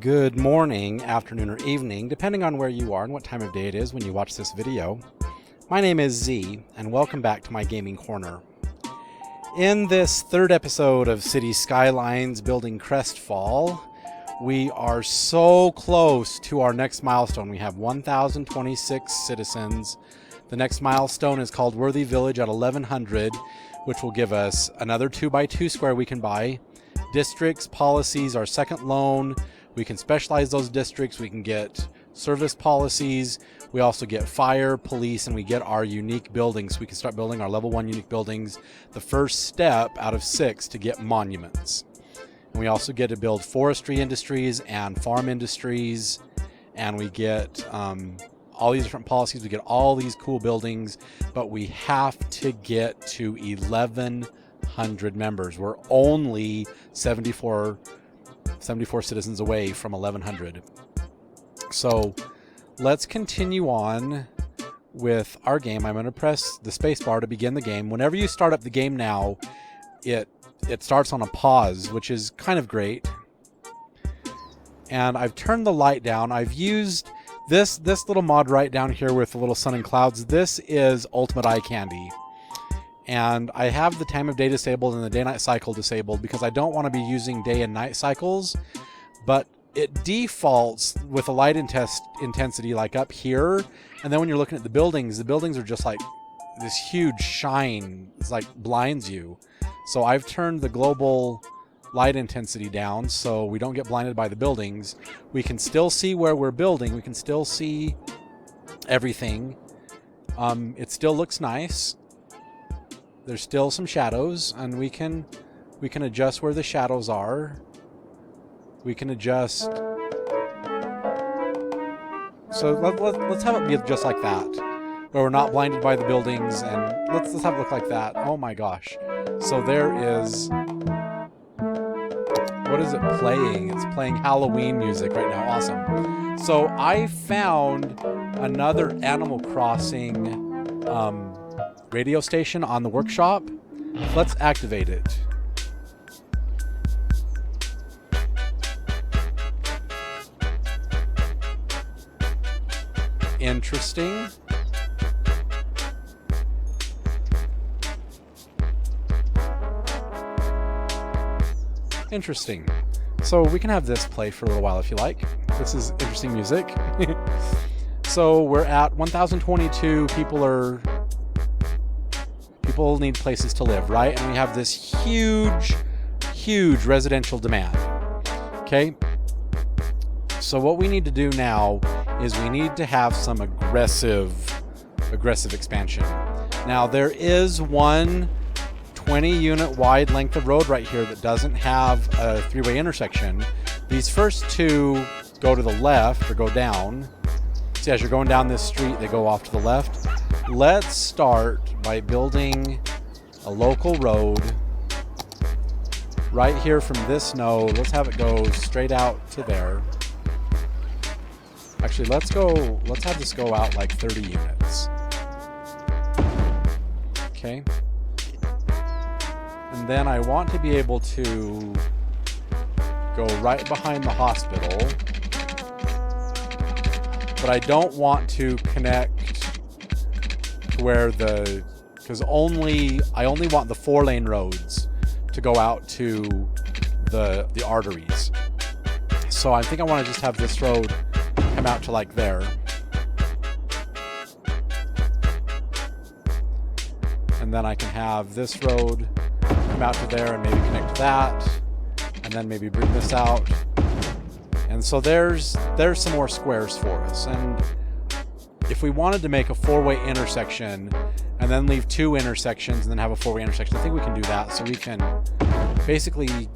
Good morning, afternoon, or evening, depending on where you are and what time of day it is when you watch this video. My name is Z, and welcome back to my gaming corner. In this third episode of City Skylines Building Crestfall, we are so close to our next milestone. We have 1,026 citizens. The next milestone is called Worthy Village at 1,100, which will give us another 2x2 square we can buy. Districts, policies, our second loan. We can specialize those districts. We can get service policies. We also get fire, police, and we get our unique buildings. We can start building our level 1 unique buildings. The first step out of 6 to get monuments. And we also get to build forestry industries and farm industries. And we get all these different policies. We get all these cool buildings. But we have to get to 1,100 members. We're only 74 citizens away from 1,100. So let's continue on with our game. I'm going to press the space bar to begin the game. Whenever you start up the game now, it starts on a pause, which is kind of great. And I've turned the light down. I've used this little mod right down here with the little sun and clouds. This is ultimate eye candy. And I have the time of day disabled and the day-night cycle disabled because I don't want to be using day and night cycles, but it defaults with a light intensity like up here. And then when you're looking at the buildings are just like this huge shine. It's like blinds you. So I've turned the global light intensity down so we don't get blinded by the buildings. We can still see where we're building. We can still see everything. It still looks nice. There's still some shadows, and we can adjust where the shadows are. We can adjust. So let's have it be just like that, where we're not blinded by the buildings, and let's have it look like that. Oh my gosh! So there is. What is it playing? It's playing Halloween music right now. Awesome. So I found another Animal Crossing radio station on the workshop. Let's activate it. Interesting. Interesting. So we can have this play for a little while if you like. This is interesting music. So we're at 1,022. People need places to live, right? And we have this huge residential demand. Okay? So what we need to do now is we need to have some aggressive expansion. Now there is one 20-unit wide length of road right here that doesn't have a three-way intersection. These first two go to the left or go down. See, as you're going down this street, they go off to the left. Let's start by building a local road right here from this node. Let's have it go straight out to there. Actually, let's have this go out like 30 units. Okay. And then I want to be able to go right behind the hospital. But I don't want to connect where because I only want the 4-lane roads to go out to the arteries. So I think I want to just have this road come out to like there. And then I can have this road come out to there and maybe connect to that. And then maybe bring this out. And so there's some more squares for us. And if we wanted to make a 4-way intersection and then leave 2 intersections and then have a 4-way intersection, I think we can do that. So we can basically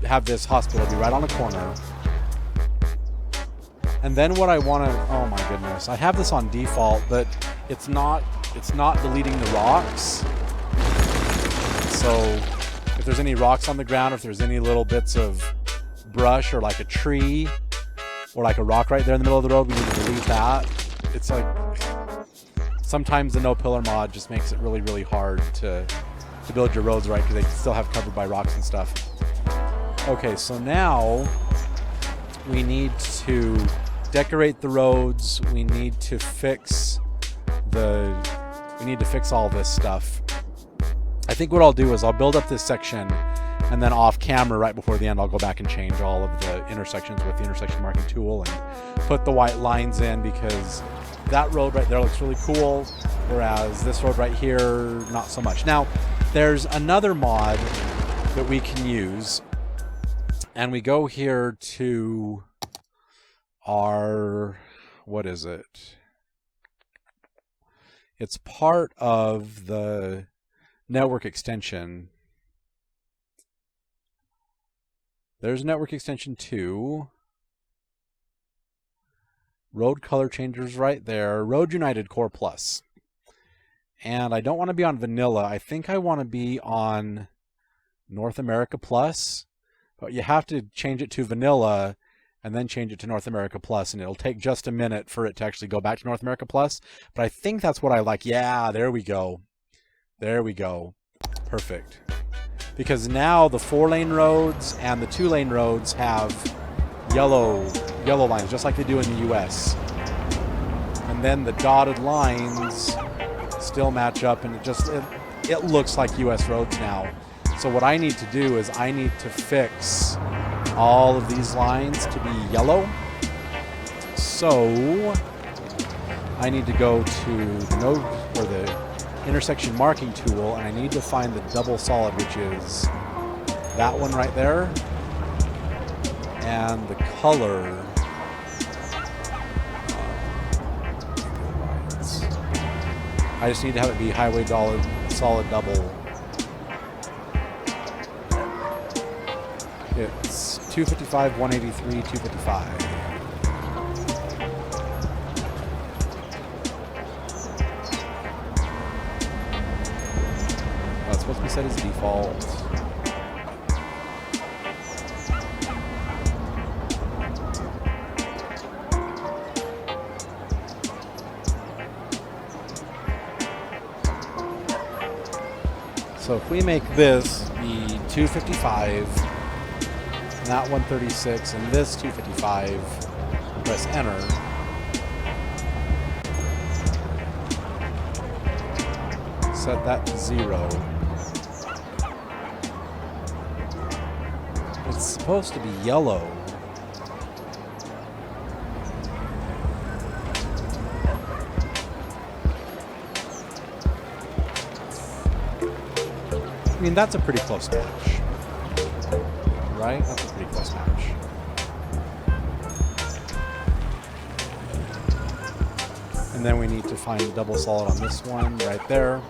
have this hospital be right on the corner. And then what I want to, oh my goodness, I have this on default, but it's not deleting the rocks. So if there's any rocks on the ground, if there's any little bits of brush or like a tree or like a rock right there in the middle of the road, we need to delete that. It's like sometimes the no pillar mod just makes it really hard to build your roads right because they still have covered by rocks and stuff. Okay, so now We need to decorate the roads. We need to fix all this stuff. I think what I'll do is I'll build up this section, and then off camera right before the end I'll go back and change all of the intersections with the intersection marking tool and put the white lines in, because that road right there looks really cool, whereas this road right here, not so much. Now, there's another mod that we can use, and we go here to our, what is it? It's part of the network extension. There's network extension 2. Road color changers right there. Road United Core Plus. And I don't want to be on vanilla. I think I want to be on North America Plus. But you have to change it to vanilla and then change it to North America Plus. And it'll take just a minute for it to actually go back to North America Plus. But I think that's what I like. Yeah, there we go. There we go. Perfect. Because now the 4-lane roads and the 2-lane roads have yellow lines, just like they do in the US. And then the dotted lines still match up, and it looks like US roads now. So what I need to do is I need to fix all of these lines to be yellow. So I need to go to the node or the intersection marking tool, and I need to find the double solid, which is that one right there. And the color, I just need to have it be highway solid double. It's 255, 183, 255. That's supposed to be set as default. So if we make this be 255, and that 136, and this 255, and press enter, set that to 0. It's supposed to be yellow. I mean, that's a pretty close match, right? That's a pretty close match. And then we need to find a double solid on this one right there.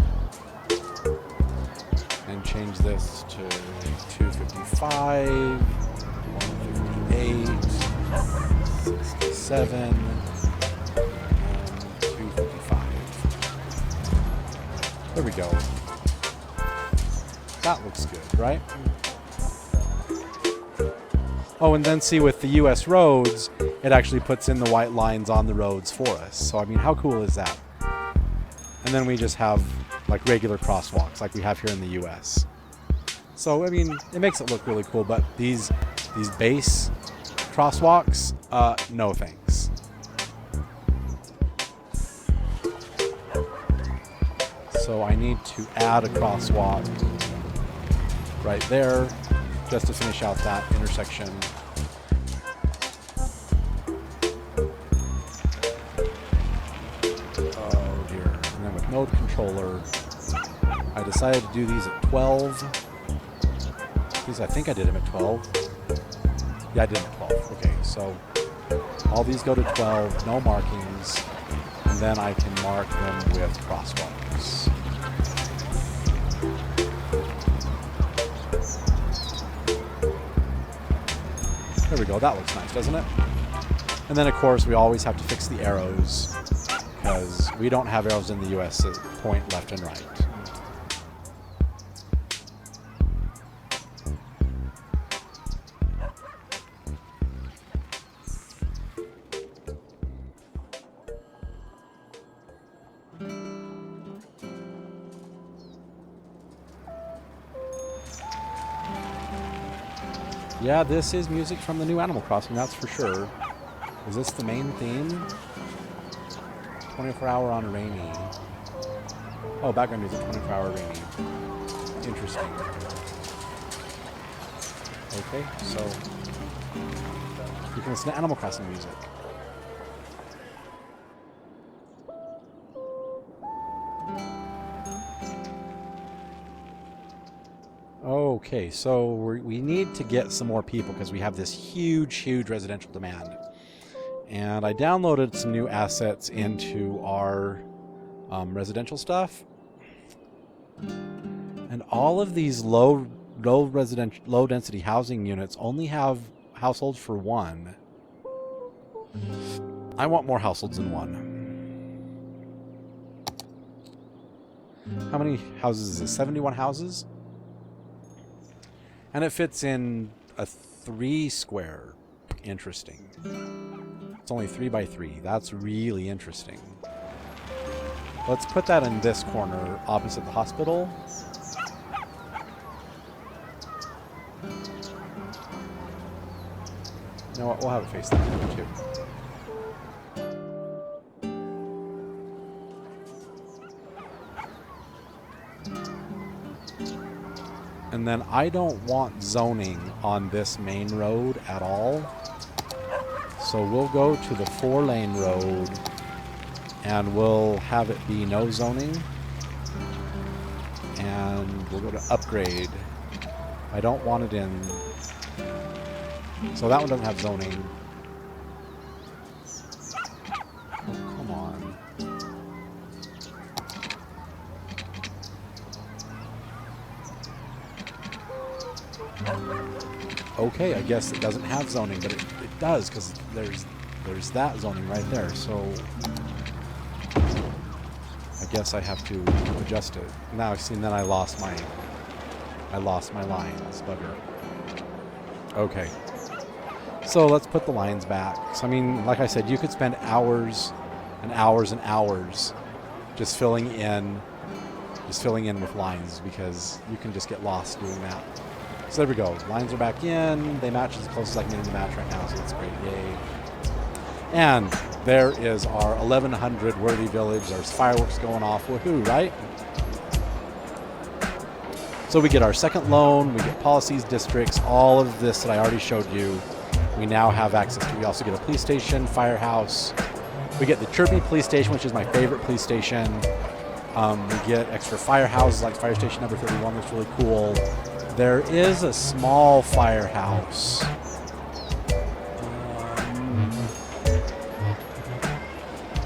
And change this to 255, 158, 67, and 255. There we go. That looks good, right? Oh, and then see with the US roads, it actually puts in the white lines on the roads for us. So, I mean, how cool is that? And then we just have like regular crosswalks like we have here in the US. So, I mean, it makes it look really cool, but these base crosswalks, no thanks. So I need to add a crosswalk right there, just to finish out that intersection. Oh dear. And then with node controller, I decided to do these at 12. These, I think I did them at 12. Yeah, I did them at 12. Okay, so all these go to 12, no markings, and then I can mark them with crosswalks. There we go, that looks nice, doesn't it? And then of course we always have to fix the arrows, because we don't have arrows in the US that point left and right. Yeah, this is music from the new Animal Crossing, that's for sure. Is this the main theme? 24-hour on rainy. Oh, background music, 24-hour rainy. Interesting. Okay, so you can listen to Animal Crossing music. Okay, so we need to get some more people because we have this huge residential demand. And I downloaded some new assets into our residential stuff. And all of these low density housing units only have households for one. I want more households than one. How many houses is this? 71 houses? And it fits in a 3 square. Interesting. It's only 3 by 3. That's really interesting. Let's put that in this corner opposite the hospital. You know what? We'll have it face that way too. And then I don't want zoning on this main road at all. So we'll go to the 4-lane road and we'll have it be no zoning. And we'll go to upgrade. I don't want it in. So that one doesn't have zoning. Oh, come on. Okay, I guess it doesn't have zoning, but it does because there's that zoning right there. So I guess I have to adjust it. Now, see, then I lost my lines, bugger. Okay, so let's put the lines back. So I mean, like I said, you could spend hours and hours and hours just filling in with lines because you can just get lost doing that. So there we go. Lines are back in. They match as close as I can get them to match right now, so that's great. Yay. And there is our 1100 worthy village. There's fireworks going off. Woohoo, right? So we get our second loan. We get policies, districts, all of this that I already showed you. We now have access to. We also get a police station, firehouse. We get the Chirpy police station, which is my favorite police station. We get extra firehouses like fire station number 31. That's really cool. There is a small firehouse.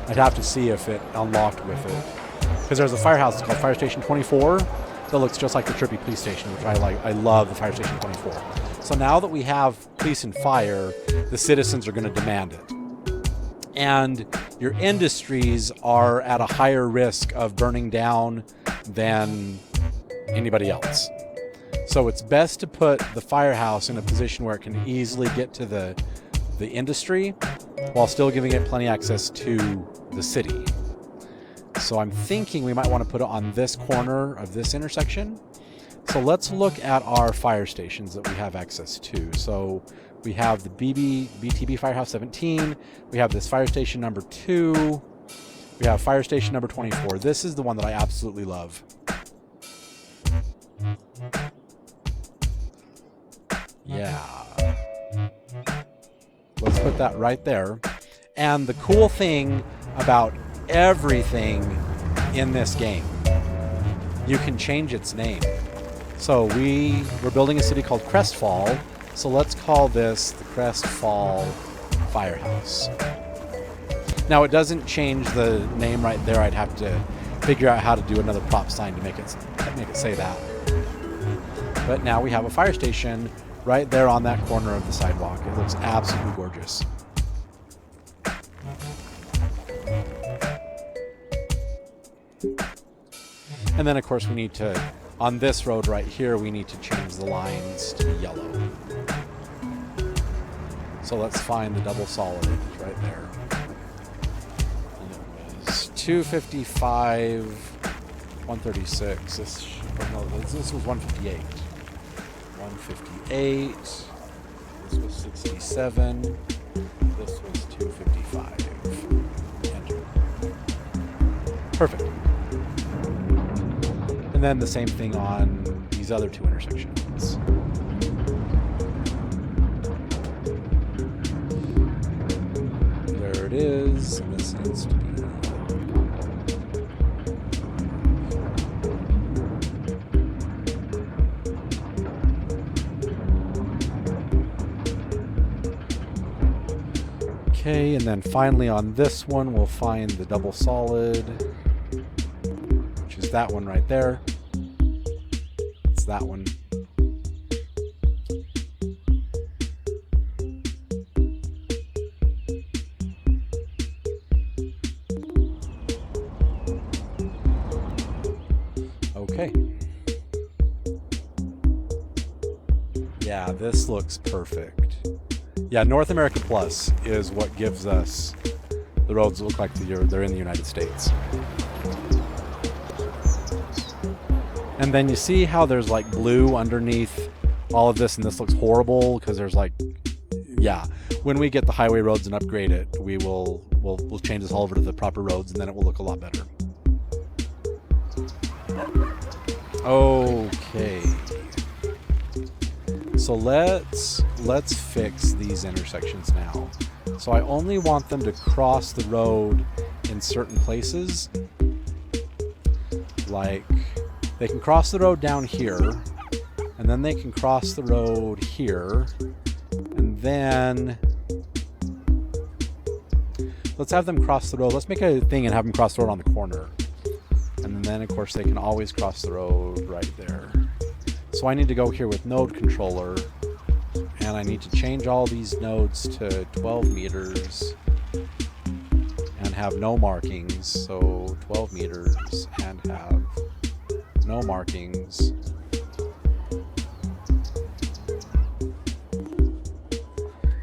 I'd have to see if it unlocked with it. Because there's a firehouse called Fire Station 24 that looks just like the Chirpy Police Station, which I like. I love the Fire Station 24. So now that we have police and fire, the citizens are going to demand it. And your industries are at a higher risk of burning down than anybody else. So it's best to put the firehouse in a position where it can easily get to the industry while still giving it plenty access to the city. So I'm thinking we might want to put it on this corner of this intersection. So let's look at our fire stations that we have access to. So we have the BTB Firehouse 17. We have this fire station number 2. We have fire station number 24. This is the one that I absolutely love. Yeah. Let's put that right there. And the cool thing about everything in this game, you can change its name. So we're building a city called Crestfall. So let's call this the Crestfall Firehouse. Now it doesn't change the name right there. I'd have to figure out how to do another prop sign to make it say that. But now we have a fire station right there on that corner of the sidewalk. It looks absolutely gorgeous. And then of course we need to, on this road right here, we need to change the lines to be yellow. So let's find the double solid right there. And it was 255, 136. This was 158. 158. 267. This was 255. Enter. Perfect. And then the same thing on these other two intersections. There it is, and this needs to be... Okay, and then finally on this one, we'll find the double solid, which is that one right there. It's that one. Okay. Yeah, this looks perfect. Yeah, North America Plus is what gives us the roads that look like they're in the United States. And then you see how there's like blue underneath all of this, and this looks horrible because there's like, yeah. When we get the highway roads and upgrade it, we'll change this all over to the proper roads, and then it will look a lot better. Okay. So let's fix these intersections now. So I only want them to cross the road in certain places. Like, they can cross the road down here, and then they can cross the road here, and then let's have them cross the road. Let's make a thing and have them cross the road on the corner. And then, of course, they can always cross the road right there. So I need to go here with node controller, and I need to change all these nodes to 12 meters and have no markings. So 12 meters and have no markings.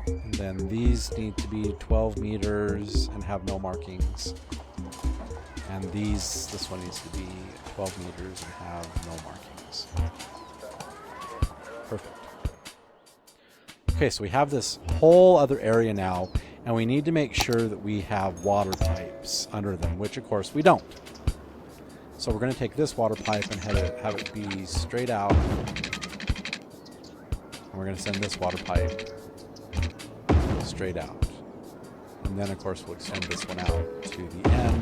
And then these need to be 12 meters and have no markings. And this one needs to be 12 meters and have no markings. Perfect. Okay, so we have this whole other area now, and we need to make sure that we have water pipes under them, which of course we don't. So we're going to take this water pipe and have it be straight out. And we're going to send this water pipe straight out. And then of course we'll extend this one out to the end.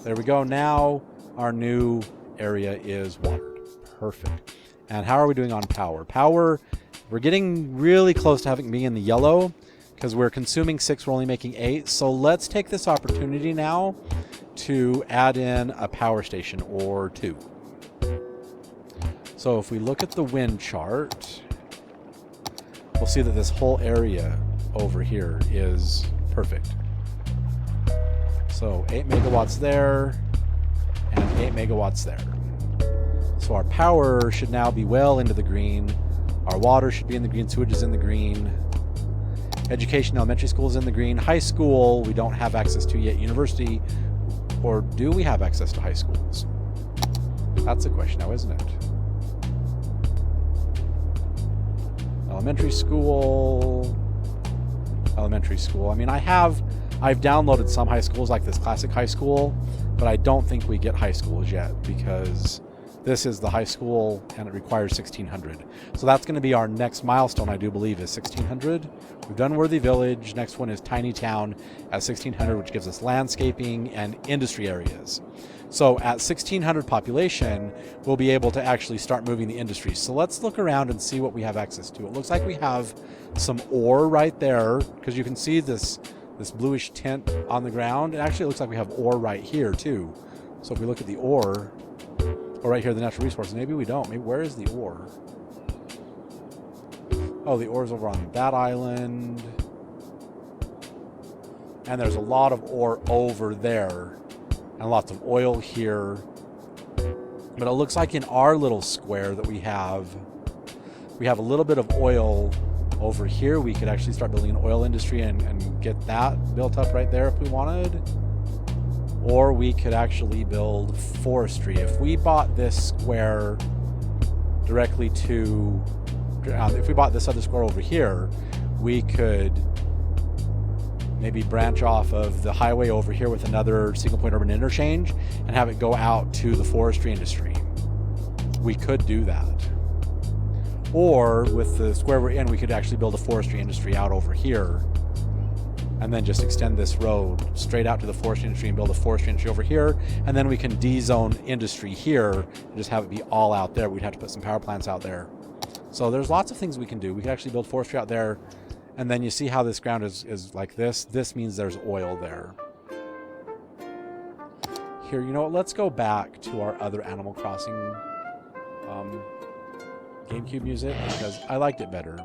There we go. Now our new area is watered. Perfect. And how are we doing on power? Power, we're getting really close to having me in the yellow because we're consuming 6, we're only making 8. So let's take this opportunity now to add in a power station or 2. So if we look at the wind chart, we'll see that this whole area over here is perfect. So 8 megawatts there and 8 megawatts there. So our power should now be well into the green. Our water should be in the green. Sewage is in the green. Education, elementary school is in the green. High school, we don't have access to yet. University, or do we have access to high schools? That's the question now, isn't it? Elementary school. I mean, I've downloaded some high schools like this classic high school, but I don't think we get high schools yet because this is the high school and it requires 1600. So that's going to be our next milestone, I do believe, is 1600. We've done Worthy Village. Next one is Tiny Town at 1600, which gives us landscaping and industry areas. So at 1600 population, we'll be able to actually start moving the industries. So let's look around and see what we have access to. It looks like we have some ore right there because you can see this bluish tint on the ground. It actually looks like we have ore right here too. So if we look at the ore, or right here, the natural resources, maybe we don't. Maybe where is the ore? Oh, the ore is over on that island. And there's a lot of ore over there. And lots of oil here. But it looks like in our little square that we have a little bit of oil over here. We could actually start building an oil industry and get that built up right there if we wanted. Or we could actually build forestry. If we bought this square directly to, if we bought this other square over here, we could maybe branch off of the highway over here with another single point urban interchange and have it go out to the forestry industry. We could do that. Or with the square we're in, we could actually build a forestry industry out over here and then just extend this road straight out to the forestry industry and build a forestry industry over here. And then we can de-zone industry here and just have it be all out there. We'd have to put some power plants out there. So there's lots of things we can do. We could actually build forestry out there. And then you see how this ground is like this. This means there's oil there. Here, you know what? Let's go back to our other Animal Crossing GameCube music because I liked it better.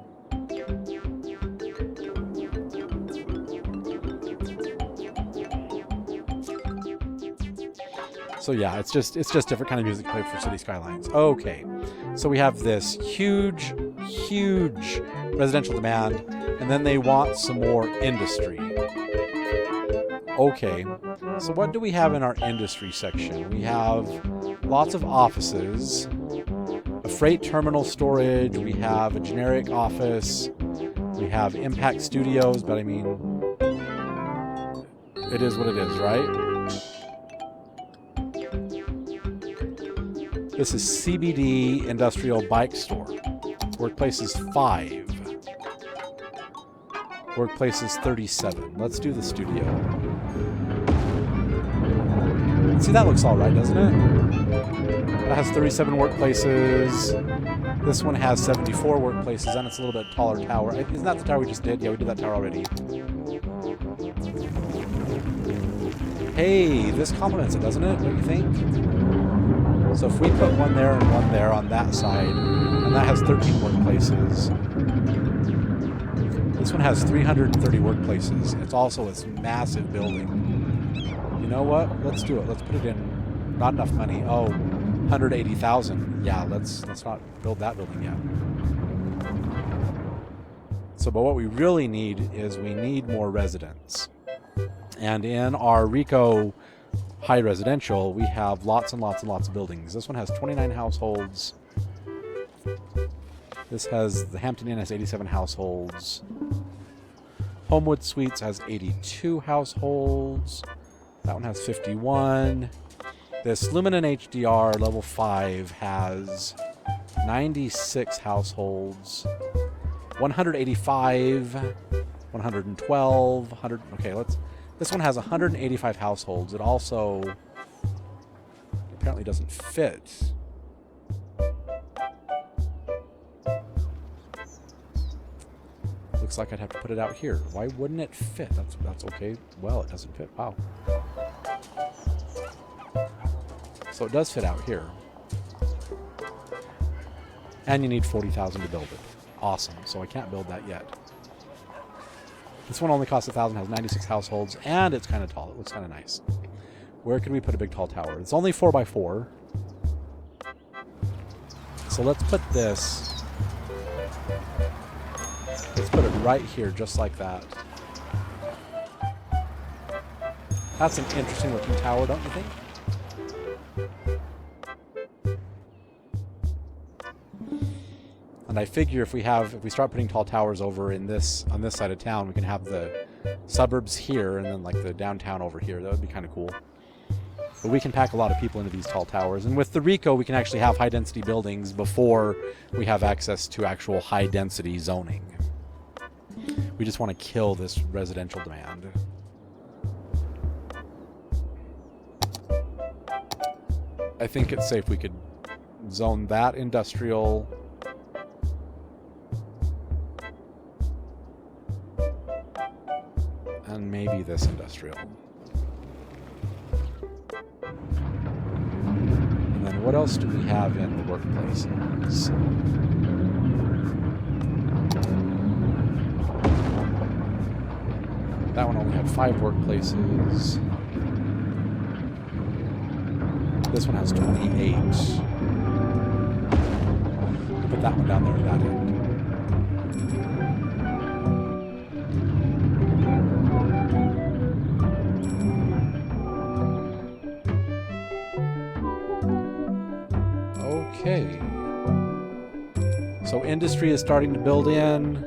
So yeah, it's just different kind of music played for City Skylines. Okay, so we have this huge residential demand, and then they want some more industry. Okay, so what do we have in our industry section? We have lots of offices, a freight terminal storage, we have a generic office, we have Impact Studios, but I mean, it is what it is, right? This is CBD Industrial Bike Store. Workplace is 5. Workplace is 37. Let's do the studio. See, that looks all right, doesn't it? That has 37 workplaces. This one has 74 workplaces, and it's a little bit taller tower. Isn't that the tower we just did? Yeah, we did that tower already. Hey, this complements it, doesn't it? Don't you think? So if we put one there and one there on that side, and that has 13 workplaces. This one has 330 workplaces. It's also this massive building. You know what? Let's do it. Let's put it in. Not enough money. Oh, 180,000. Yeah, let's not build that building yet. So, but what we really need is we need more residents. And in our Rico high residential, we have lots and lots and lots of buildings. This one has 29 households. This has, the Hampton Inn has 87 households. Homewood Suites has 82 households. That one has 51. This Luminen HDR level 5 has 96 households. 185, 112, 100. Okay, this one has 185 households. It also apparently doesn't fit. Looks like I'd have to put it out here. Why wouldn't it fit? That's okay. Well, it doesn't fit. Wow. So it does fit out here. And you need 40,000 to build it. Awesome. So I can't build that yet. This one only costs 1,000, has 96 households, and it's kind of tall. It looks kind of nice. Where can we put a big tall tower? It's only 4x4. So let's put this. Let's put it right here, just like that. That's an interesting looking tower, don't you think? And I figure if we start putting tall towers over on this side of town, we can have the suburbs here and then like the downtown over here. That would be kind of cool. But we can pack a lot of people into these tall towers. And with the Rico, we can actually have high density buildings before we have access to actual high density zoning. We just want to kill this residential demand. I think it's safe we could zone that industrial. And maybe this industrial. And then what else do we have in the workplaces? That one only had 5 workplaces. This one has 28. We'll put that one down there at that end. Okay. So industry is starting to build in.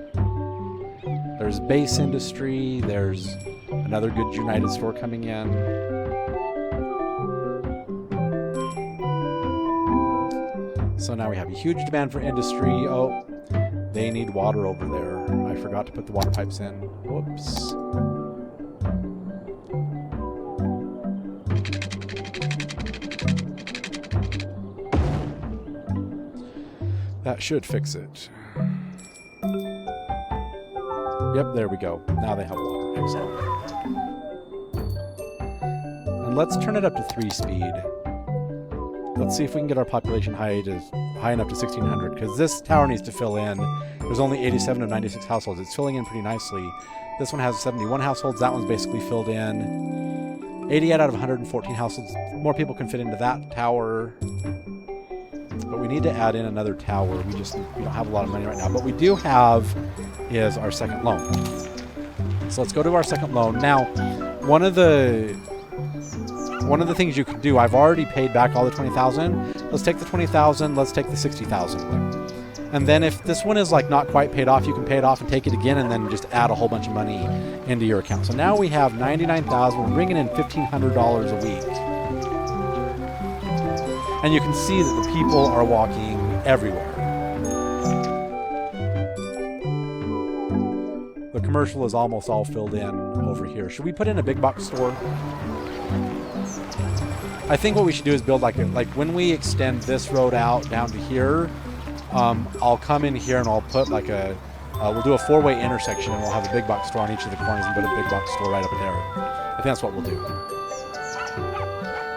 There's base industry. There's another good United store coming in. So now we have a huge demand for industry. Oh, they need water over there. I forgot to put the water pipes in. Whoops. That should fix it. Yep, there we go. Now they have water. Excellent. And let's turn it up to 3-speed. Let's see if we can get our population high enough to 1,600, because this tower needs to fill in. There's only 87 of 96 households. It's filling in pretty nicely. This one has 71 households. That one's basically filled in. 88 out of 114 households. More people can fit into that tower. But we need to add in another tower. We don't have a lot of money right now. But we do have is our second loan. So let's go to our second loan. Now, one of the things you can do, I've already paid back all the 20,000. Let's take the 20,000. Let's take the 60,000. And then if this one is like not quite paid off, you can pay it off and take it again, and then just add a whole bunch of money into your account. So now we have 99,000. We're bringing in $1,500 a week. And you can see that the people are walking everywhere. The commercial is almost all filled in over here. Should we put in a big box store? I think what we should do is build like when we extend this road out down to here, I'll come in here and I'll put like we'll do a 4-way intersection, and we'll have a big box store on each of the corners and put a big box store right up there. I think that's what we'll do.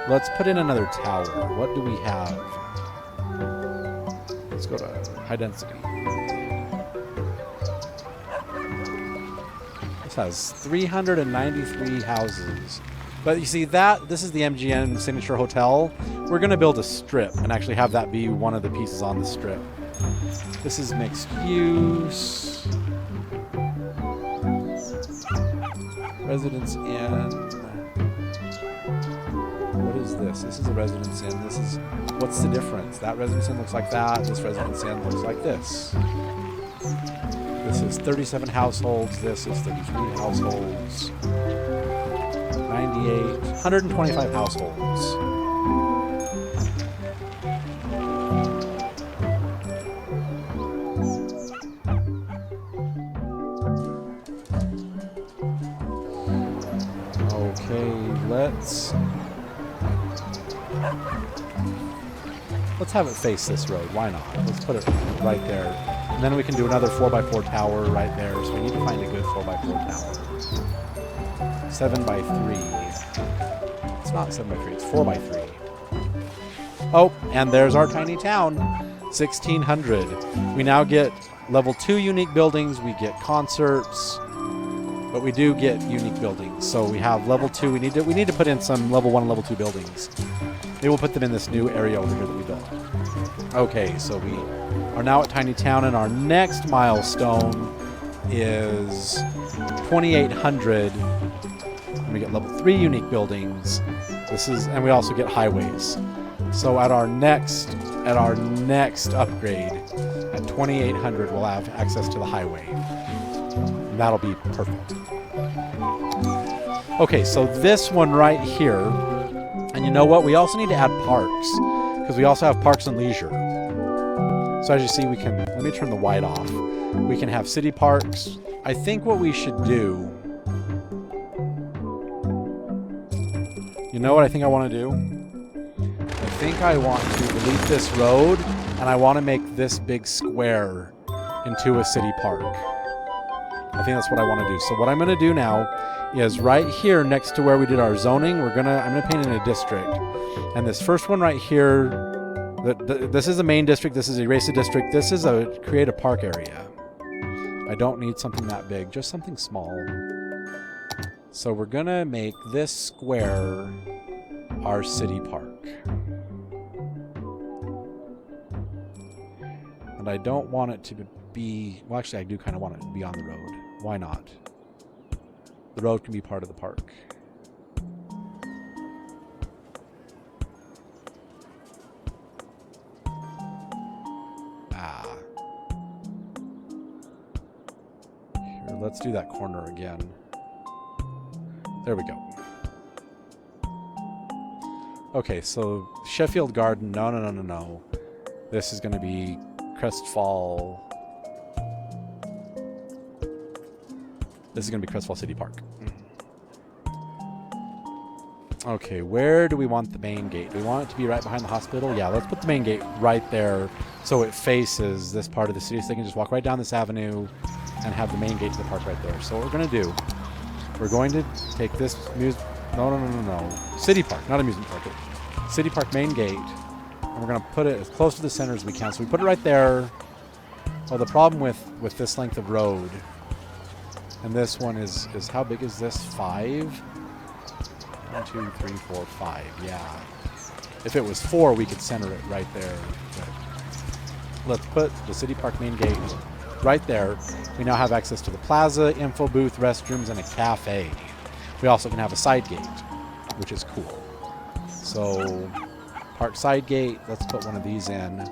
Let's put in another tower. What do we have? Let's go to high density. This has 393 houses. But you see this is the MGM Signature Hotel. We're going to build a strip and actually have that be one of the pieces on the strip. This is mixed use. Residence Inn. What is this? This is a Residence Inn. This is, what's the difference? That Residence Inn looks like that. This Residence Inn looks like this. This is 37 households. This is 33 households. 98, 125 households. Okay, let's have it face this road. Why not? Let's put it right there. And then we can do another 4x4 tower right there. So we need to find a good 4x4 tower. 7x3. It's not 7x3, it's 4x3. Oh, and there's our tiny town. 1,600. We now get level 2 unique buildings. We get concerts. But we do get unique buildings. So we have level 2. We need to put in some level 1 and level 2 buildings. Maybe we'll put them in this new area over here that we built. Okay, so we are now at Tiny Town, and our next milestone is 2,800. And we get level 3 unique buildings. And we also get highways. So at our next upgrade, at 2,800, we'll have access to the highway. And that'll be perfect. Okay, so this one right here, and you know what? We also need to add parks, because we also have parks and leisure. So as you see, we can, let me turn the white off. We can have city parks. I think what we should do, you know what I think I want to do? I think I want to delete this road, and I want to make this big square into a city park. I think that's what I want to do. So what I'm going to do now is right here next to where we did our zoning, I'm going to paint in a district. And this first one right here, this is a main district, this is a erase a district, this is a create a park area. I don't need something that big, just something small. So we're going to make this square our city park. And I don't want it to be, well actually I do kind of want it to be on the road. Why not? The road can be part of the park. Here, let's do that corner again. There we go. Okay, so Sheffield Garden. No. This is going to be Crestfall. This is going to be Crestfall City Park. Okay, where do we want the main gate? Do we want it to be right behind the hospital? Yeah, let's put the main gate right there so it faces this part of the city so they can just walk right down this avenue and have the main gate to the park right there. So what we're going to do, we're going to take this no. City Park, not amusement park. City Park main gate, and we're going to put it as close to the center as we can. So we put it right there. Well, the problem with this length of road, and this one is how big is this? 5? 1, 2, 3, 4, 5. Yeah. If it was 4, we could center it right there. But let's put the City Park main gate right there. We now have access to the plaza, info booth, restrooms, and a cafe. We also can have a side gate, which is cool. So, park side gate. Let's put one of these in.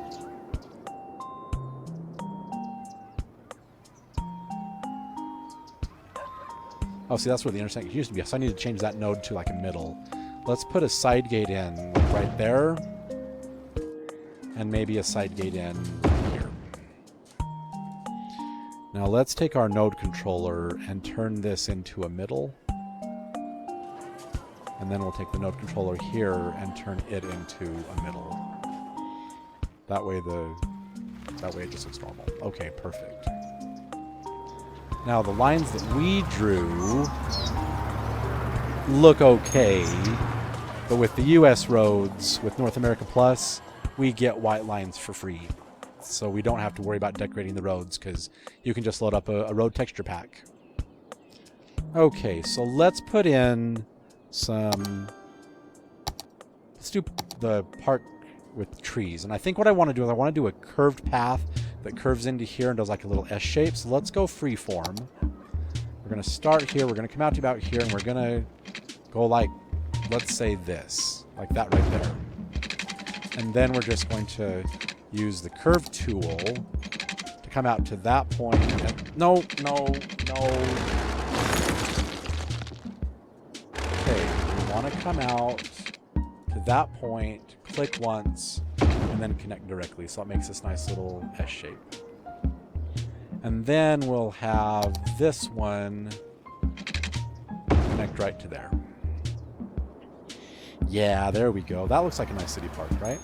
Oh, see, that's where the intersection used to be. So I need to change that node to like a middle. Let's put a side gate in right there. And maybe a side gate in here. Now let's take our node controller and turn this into a middle. And then we'll take the node controller here and turn it into a middle. That way it just looks normal. Okay, perfect. Now, the lines that we drew look okay, but with the U.S. roads, with North America Plus, we get white lines for free. So we don't have to worry about decorating the roads, because you can just load up a road texture pack. Okay, so let's put in some... Let's do the park with trees. And I think what I want to do is I want to do a curved path that curves into here and does like a little S shape. So let's go freeform. We're going to start here. We're going to come out to about here, and we're going to go like, let's say this, like that right there. And then we're just going to use the curve tool to come out to that point. And no. Okay, we want to come out to that point, click once, and then connect directly. So it makes this nice little S shape. And then we'll have this one connect right to there. Yeah, there we go. That looks like a nice city park, right?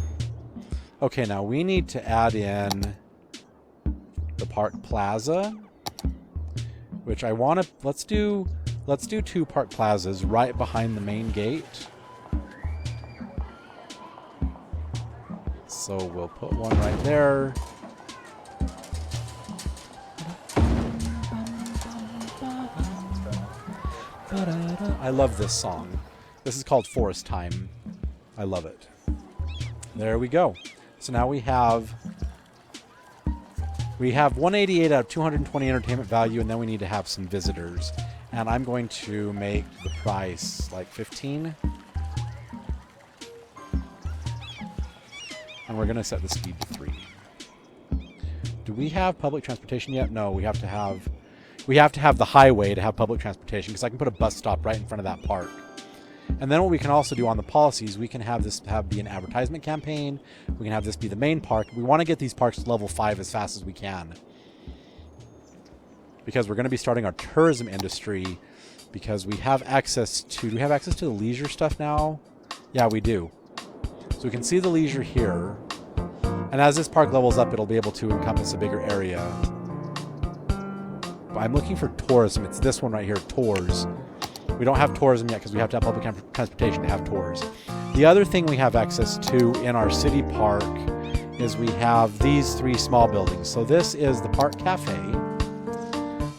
Okay, now we need to add in the park plaza, which I want to, let's do 2 park plazas right behind the main gate. So we'll put one right there. I love this song. This is called Forest Time. I love it. There we go. So now we have 188 out of 220 entertainment value, and then we need to have some visitors. And I'm going to make the price like 15. And we're going to set the speed to 3. Do we have public transportation yet? No, we have to have the highway to have public transportation, because I can put a bus stop right in front of that park. And then what we can also do on the policies, we can have this be an advertisement campaign. We can have this be the main park. We want to get these parks to level 5 as fast as we can, because we're going to be starting our tourism industry, because we have access to... Do we have access to the leisure stuff now? Yeah, we do. So we can see the leisure here. And as this park levels up, it'll be able to encompass a bigger area. But I'm looking for tourism. It's this one right here, tours. We don't have tourism yet because we have to have public transportation to have tours. The other thing we have access to in our city park is we have these 3 small buildings. So this is the Park Cafe.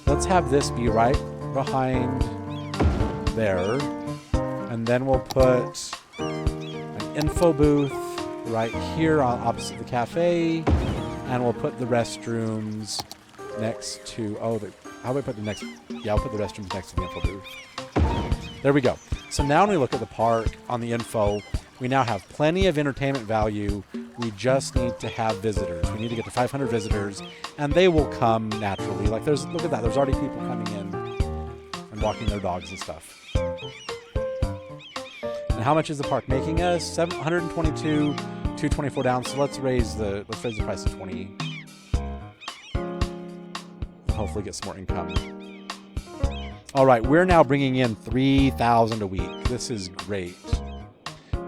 Let's have this be right behind there. And then we'll put an info booth right here on opposite the cafe. And we'll put the restrooms next to... how do I put the next... Yeah, I'll put the restrooms next to the info booth. There we go. So now when we look at the park on the info, we now have plenty of entertainment value. We just need to have visitors. We need to get to 500 visitors, and they will come naturally. Like, look at that. There's already people coming in and walking their dogs and stuff. And how much is the park making us? 722, 224 down. So let's raise the price to 20. And hopefully get some more income. All right, we're now bringing in 3,000 a week. This is great.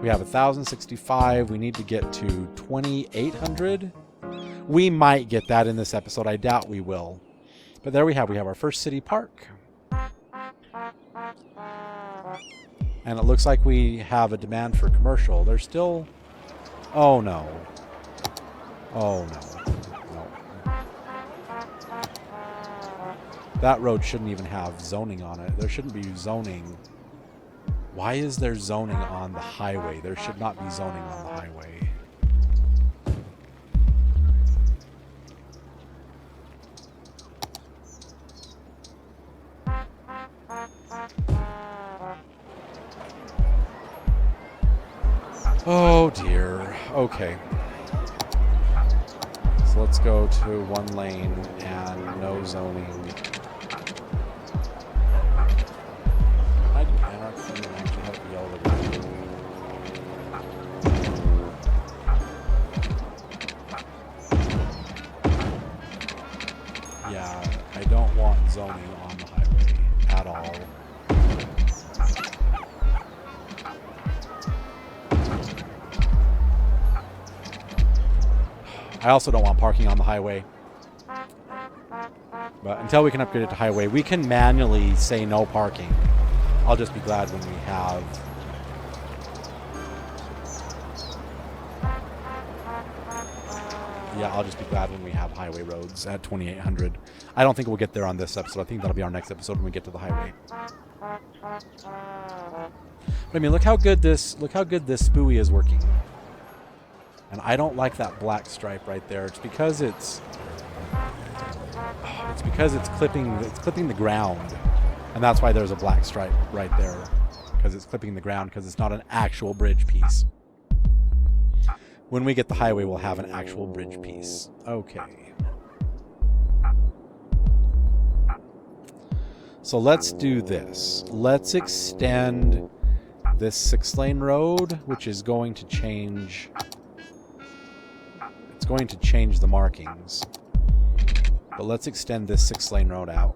We have 1,065. We need to get to 2,800. We might get that in this episode. I doubt we will. But there we have our first city park. And it looks like we have a demand for commercial. There's still... Oh, no. Oh, no. No. That road shouldn't even have zoning on it. There shouldn't be zoning. Why is there zoning on the highway? There should not be zoning on the highway. Oh dear. Okay. So let's go to one lane and no zoning. I can actually have to yell at it. Yeah, I don't want zoning on the highway at all. I also don't want parking on the highway. But until we can upgrade it to highway, we can manually say no parking. I'll just be glad when we have... Yeah, I'll just be glad when we have highway roads at 2,800. I don't think we'll get there on this episode. I think that'll be our next episode when we get to the highway. But I mean, look how good this spooey is working. And I don't like that black stripe right there. It's because it's clipping the ground. And that's why there's a black stripe right there. Because it's clipping the ground, because it's not an actual bridge piece. When we get the highway, we'll have an actual bridge piece. Okay. So let's do this. Let's extend this 6-lane road, which is going to change... It's going to change the markings. But let's extend this 6-lane road out.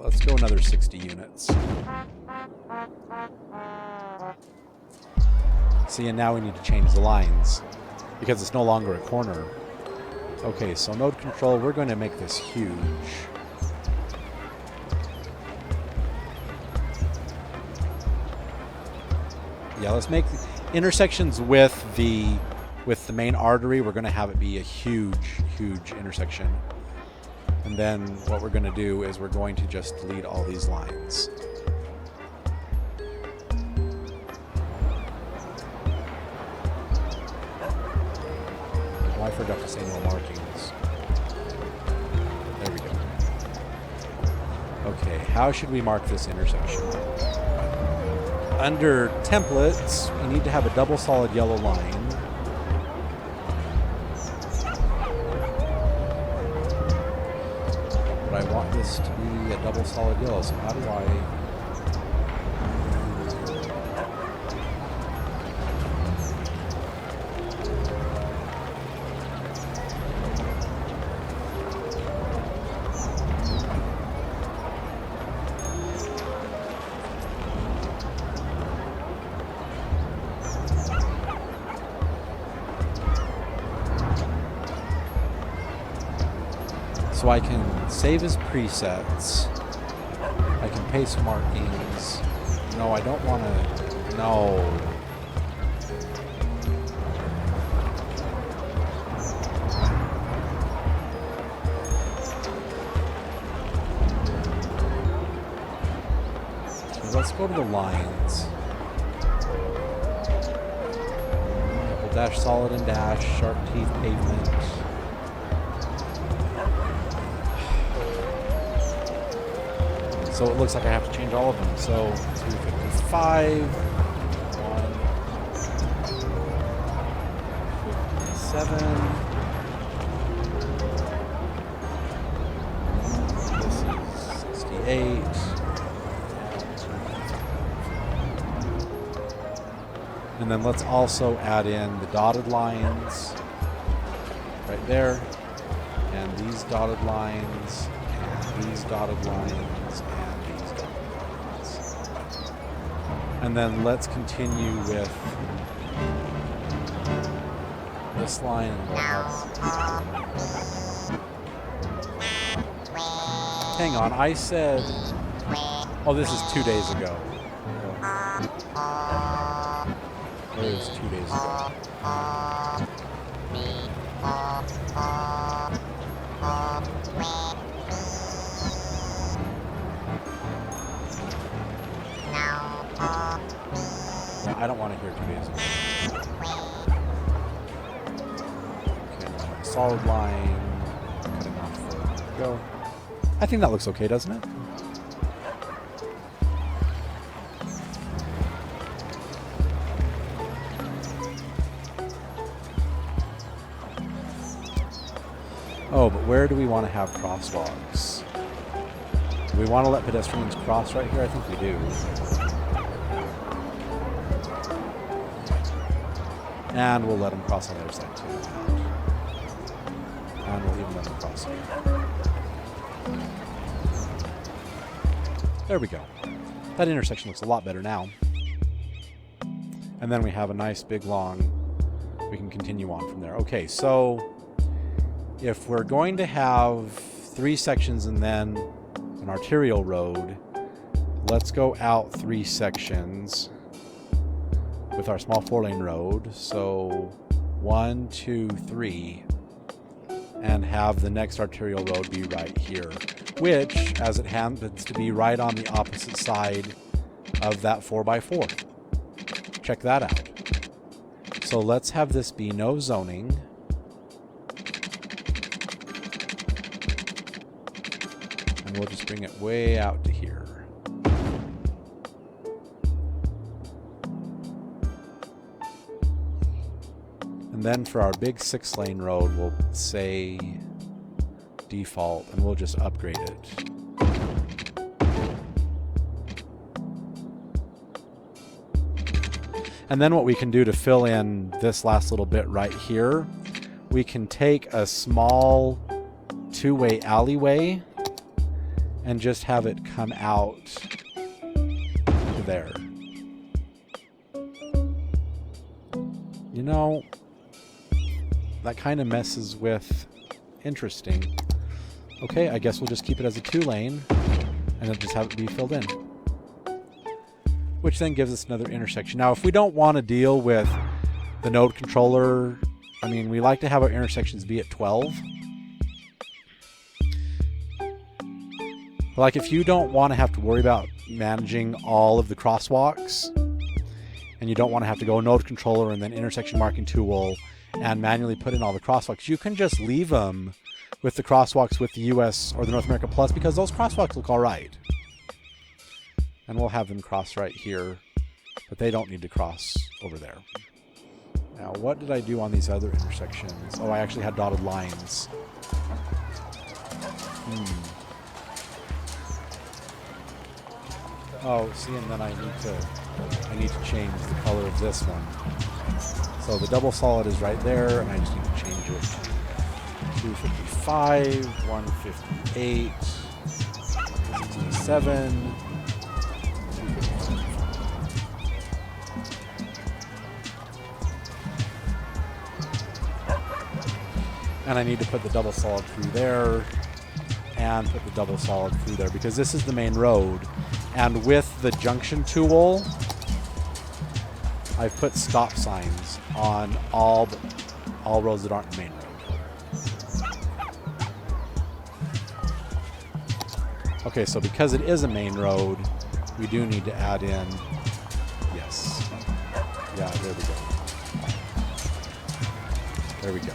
Let's go another 60 units. See, and now we need to change the lines because it's no longer a corner. Okay, so node control, we're going to make this huge. Yeah, let's make intersections with the main artery. We're going to have it be a huge intersection. And then what we're going to do is we're going to just delete all these lines. Oh, I forgot to say no markings. There we go. Okay, how should we mark this intersection? Under templates, we need to have a double solid yellow line. But I want this to be a double solid yellow, so how do I... So I can save as presets. I can paste markings. No, I don't want to... No. So let's go to the lines. Double dash, solid and dash, sharp teeth, pavement. So it looks like I have to change all of them. So 255, 1. 67. This is 68. And then let's also add in the dotted lines right there, and these dotted lines, and these dotted lines, and these dotted lines. And then let's continue with this line, and we'll have... Hang on, I said... Oh, this is 2 days ago. Where is 2 days ago? Yeah, I don't want to hear 2 days ago. Okay, solid line. Cutting off the go. I think that looks okay, doesn't it? Oh, but where do we want to have crosswalks? Do we want to let pedestrians cross right here? I think we do. And we'll let them cross on the other side too. And we'll even let them cross here. There we go. That intersection looks a lot better now. And then we have a nice big long, we can continue on from there. Okay, so if we're going to have 3 sections and then an arterial road, let's go out 3 sections with our small 4-lane road. So 1, 2, 3, and have the next arterial road be right here, which, as it happens to be right on the opposite side of that 4x4. Check that out. So let's have this be no zoning. And we'll just bring it way out to here. And then for our big 6-lane road, we'll say default, and we'll just upgrade it. And then what we can do to fill in this last little bit right here, we can take a small 2-way alleyway and just have it come out to there. You know, that kind of messes with interesting. Okay, I guess we'll just keep it as a 2-lane and then just have it be filled in. Which then gives us another intersection. Now, if we don't want to deal with the node controller, I mean, we like to have our intersections be at 12. But like, if you don't want to have to worry about managing all of the crosswalks, and you don't want to have to go node controller and then intersection marking tool and manually put in all the crosswalks, you can just leave them with the crosswalks with the US or the North America Plus, because those crosswalks look all right. And we'll have them cross right here, but they don't need to cross over there. Now, what did I do on these other intersections? Oh, I actually had dotted lines. Oh, see, and then I need to change the color of this one. So the double solid is right there, and I just need to change it to 255, 158, 67. And I need to put the double solid through there and put the double solid through there, because this is the main road. And with the junction tool, I've put stop signs on all roads that aren't the main road. Okay, so because it is a main road, we do need to add in, yes. Yeah, there we go. There we go.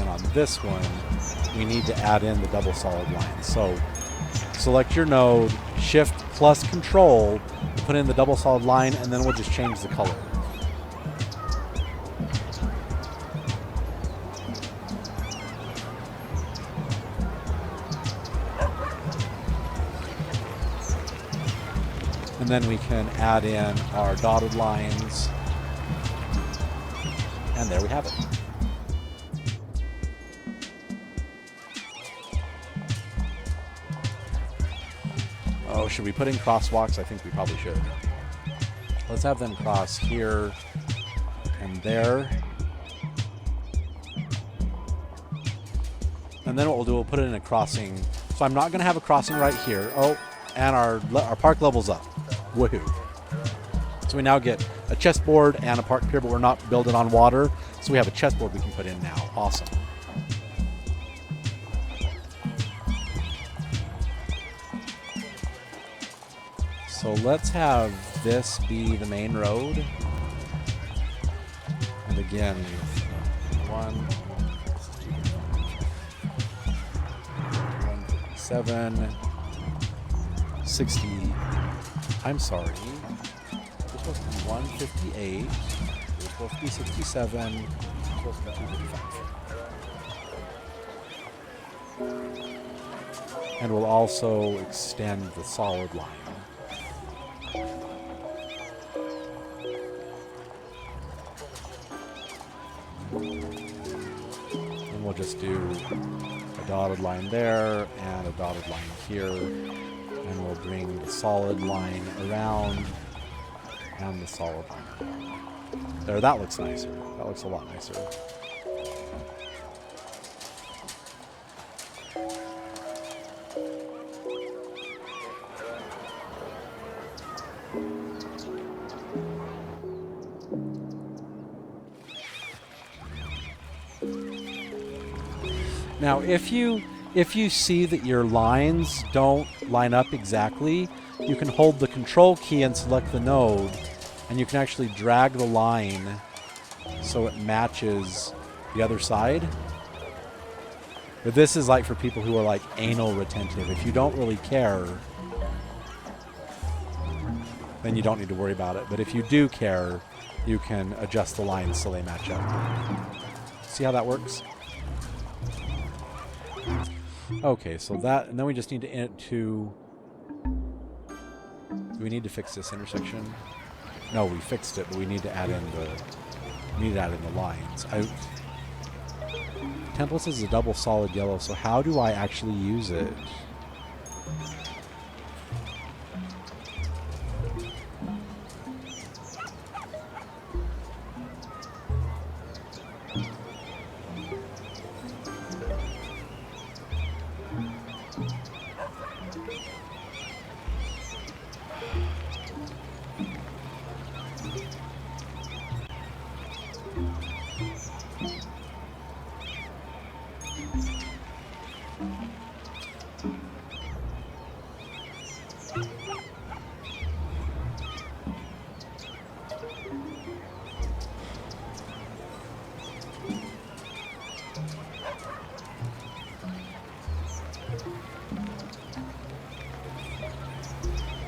On this one, we need to add in the double solid line. So select your node, shift plus control, put in the double solid line, and then we'll just change the color. then we can add in our dotted lines. And there we have it. Oh, should we put in crosswalks? I think we probably should. Let's have them cross here and there. And then what we'll do, we'll put it in a crossing. So I'm not going to have a crossing right here. Oh, and our park level's up. Woohoo. So we now get a chessboard and a park pier, but we're not building on water. So we have a chessboard we can put in now. Awesome. So let's have this be the main road. And again, 160. I'm sorry. We're supposed to be 158. We're supposed to be 67. We're supposed to be 255. And we'll also extend the solid line. And we'll just do a dotted line there and a dotted line here. And we'll bring the solid line around and the solid line around. There, that looks nicer. That looks a lot nicer. Now, if you see that your lines don't line up exactly, you can hold the control key and select the node, and you can actually drag the line so it matches the other side. But this is like for people who are like anal retentive. If you don't really care, then you don't need to worry about it. But if you do care, you can adjust the lines so they match up. See how that works? Okay, so that, and then we just need to do we need to fix this intersection? No, we fixed it, but we need to add in the lines. Templates is a double solid yellow, so how do I actually use it?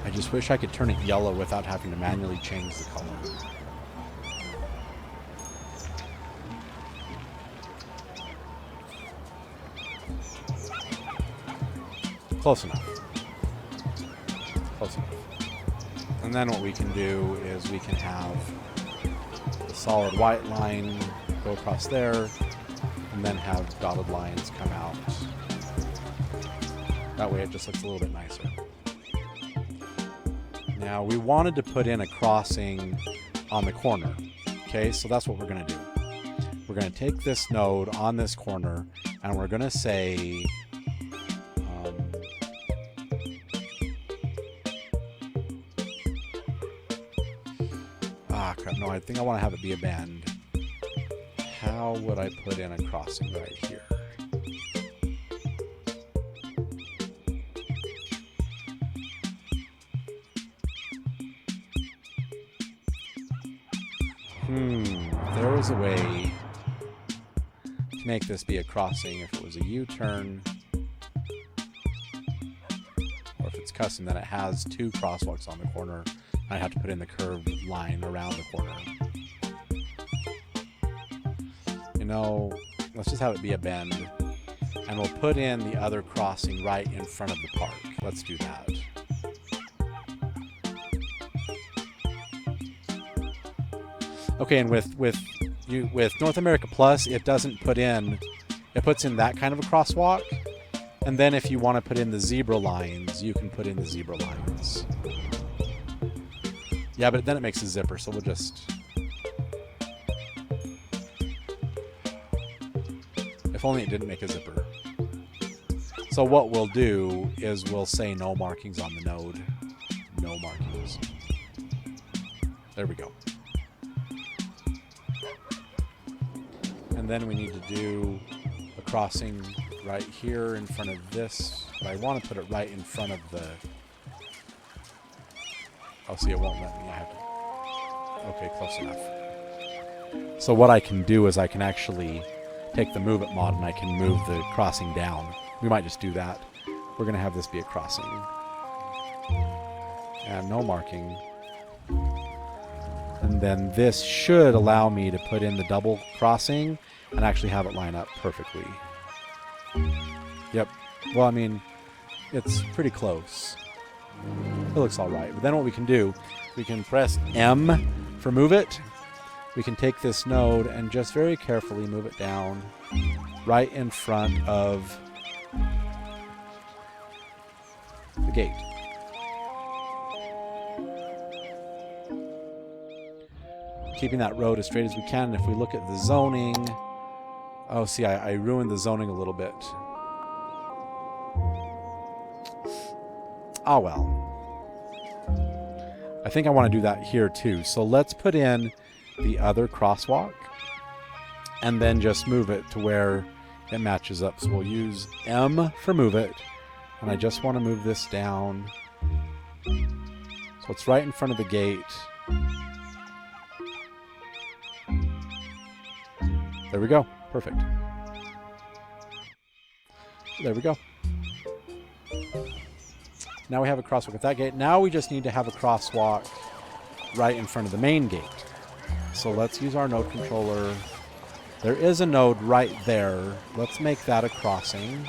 I just wish I could turn it yellow without having to manually change the color. Close enough. Close enough. And then what we can do is we can have the solid white line go across there, and then have dotted lines come out. That way it just looks a little bit nicer. Now, we wanted to put in a crossing on the corner. Okay, so that's what we're going to do. We're going to take this node on this corner, and we're going to say... crap, no, I think I want to have it be a bend. How would I put in a crossing right here? There was a way to make this be a crossing if it was a U-turn. Or if it's custom, then it has two crosswalks on the corner. I have to put in the curved line around the corner. You know, let's just have it be a bend. And we'll put in the other crossing right in front of the park. Let's do that. Okay, and with North America Plus, it doesn't put in, it puts in that kind of a crosswalk. And then if you want to put in the zebra lines, you can put in the zebra lines. Yeah, but then it makes a zipper, so we'll just... If only it didn't make a zipper. So what we'll do is we'll say no markings on the node. No markings. There we go. And then we need to do a crossing right here in front of this. But I want to put it right in front of the... Oh, see, it won't let me. I have to... Okay, close enough. So what I can do is I can actually take the Move It mod and I can move the crossing down. We might just do that. We're going to have this be a crossing. And no marking. And then this should allow me to put in the double crossing and actually have it line up perfectly. Yep. Well, I mean, it's pretty close. It looks all right. But then what we can do, we can press M for move it. We can take this node and just very carefully move it down right in front of the gate. Keeping that road as straight as we can. And if we look at the zoning... Oh, see, I ruined the zoning a little bit. Oh, well. I think I want to do that here, too. So let's put in the other crosswalk and then just move it to where it matches up. So we'll use M for move it. And I just want to move this down. So it's right in front of the gate. There we go. Perfect. There we go. Now we have a crosswalk at that gate. Now we just need to have a crosswalk right in front of the main gate. So let's use our node controller. There is a node right there. Let's make that a crossing.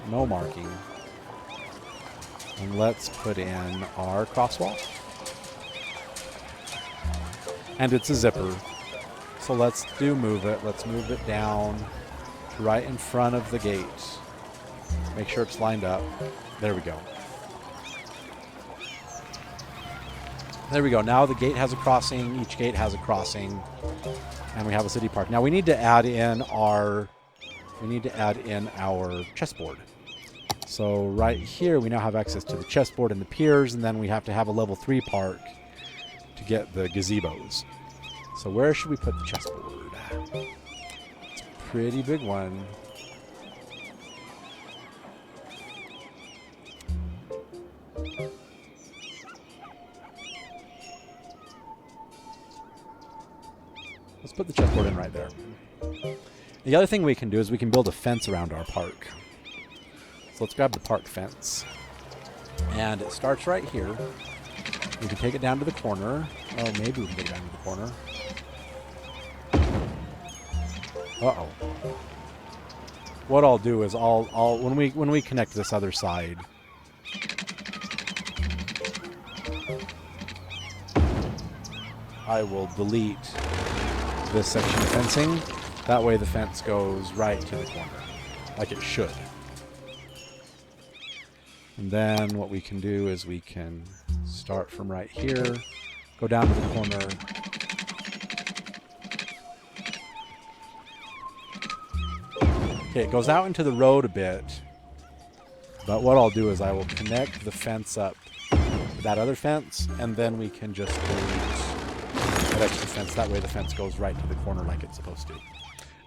No marking. And let's put in our crosswalk. And it's a zipper. So let's move it. Let's move it down to right in front of the gate. Make sure it's lined up. There we go. There we go. Now the gate has a crossing. Each gate has a crossing. And we have a city park. Now we need to add in our chessboard. So right here we now have access to the chessboard and the piers, and then we have to have a level 3 park to get the gazebos. So where should we put the chessboard? It's a pretty big one. Let's put the chessboard in right there. The other thing we can do is we can build a fence around our park. So let's grab the park fence. And it starts right here. We can take it down to the corner. Oh, maybe we can get it down to the corner. Uh-oh. What I'll do is when we connect this other side, I will delete this section of fencing. That way the fence goes right to the corner, like it should. And then what we can do is we can start from right here, go down to the corner. Okay, it goes out into the road a bit, but what I'll do is I will connect the fence up to that other fence, and then we can just delete that extra fence. That way the fence goes right to the corner like it's supposed to.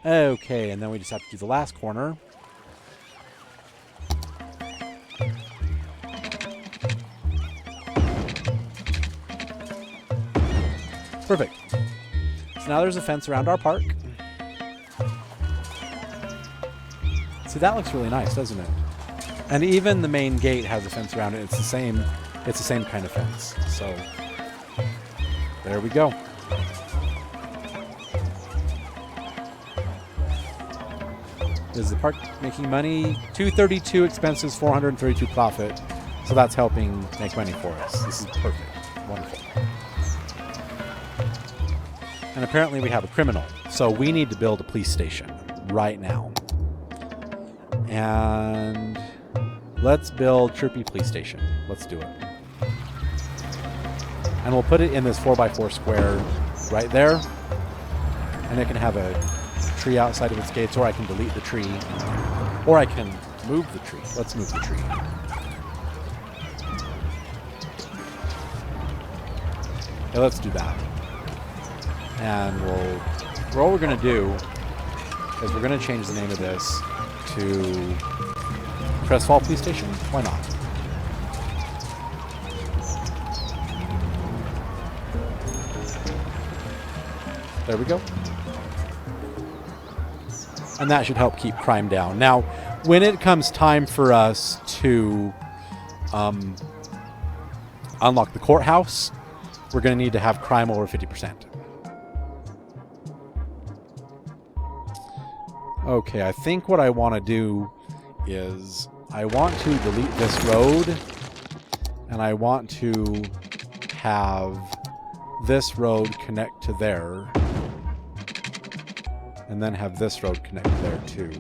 Okay, and then we just have to do the last corner. Perfect. So now there's a fence around our park. See, that looks really nice, doesn't it? And even the main gate has a fence around it. It's the same kind of fence. So there we go. Is the park making money? $232 expenses, $432 profit. So that's helping make money for us. This is perfect. Wonderful. And apparently we have a criminal. So we need to build a police station right now. And let's build Chirpy Police Station. Let's do it. And we'll put it in this 4x4 square right there. And it can have a tree outside of its gates, or I can delete the tree. Or I can move the tree. Let's move the tree. Yeah, let's do that. And what we're going to do is we're going to change the name of this to Crestfall Police Station. Why not? There we go. And that should help keep crime down. Now, when it comes time for us to unlock the courthouse, we're going to need to have crime over 50%. Okay, I think what I want to do is I want to delete this road, and I want to have this road connect to there, and then have this road connect there too.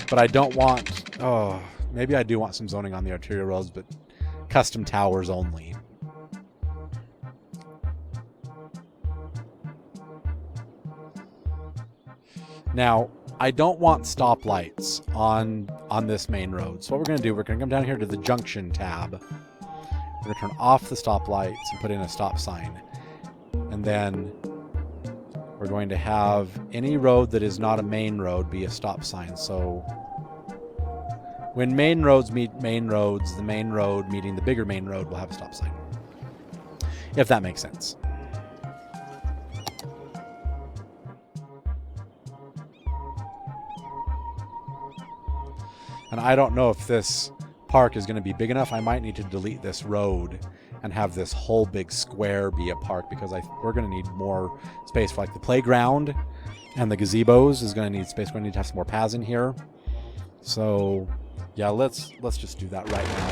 But I don't want, maybe I do want some zoning on the arterial roads, but custom towers only. Now, I don't want stoplights on this main road. So what we're going to do, we're going to come down here to the junction tab. We're going to turn off the stoplights and put in a stop sign. And then we're going to have any road that is not a main road be a stop sign. So when main roads meet main roads, the main road meeting the bigger main road will have a stop sign. If that makes sense. And I don't know if this park is going to be big enough. I might need to delete this road and have this whole big square be a park, because we're going to need more space for like the playground, and the gazebos is going to need space. We're going to need to have some more paths in here. So yeah, let's just do that right now.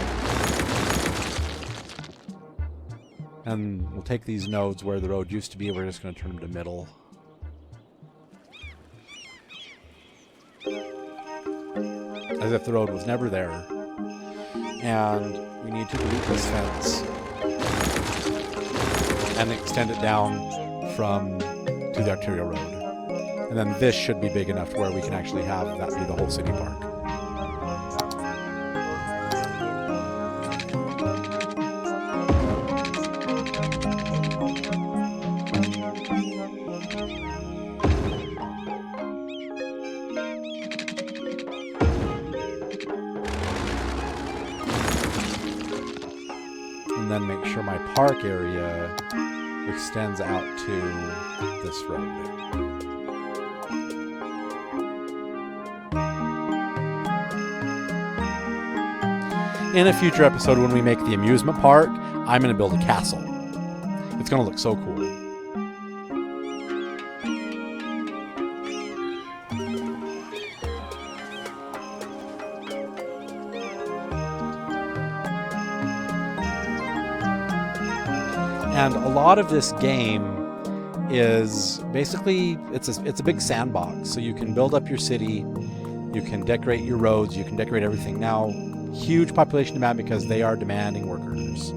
And we'll take these nodes where the road used to be. We're just going to turn them to middle. As if the road was never there. And we need to delete this fence and extend it down to the arterial road. And then this should be big enough to where we can actually have that be the whole city park. And then make sure my park area extends out to this road. In a future episode, when we make the amusement park, I'm going to build a castle. It's going to look so cool. And a lot of this game is basically, it's a big sandbox. So you can build up your city, you can decorate your roads, you can decorate everything. Now, huge population demand because they are demanding workers.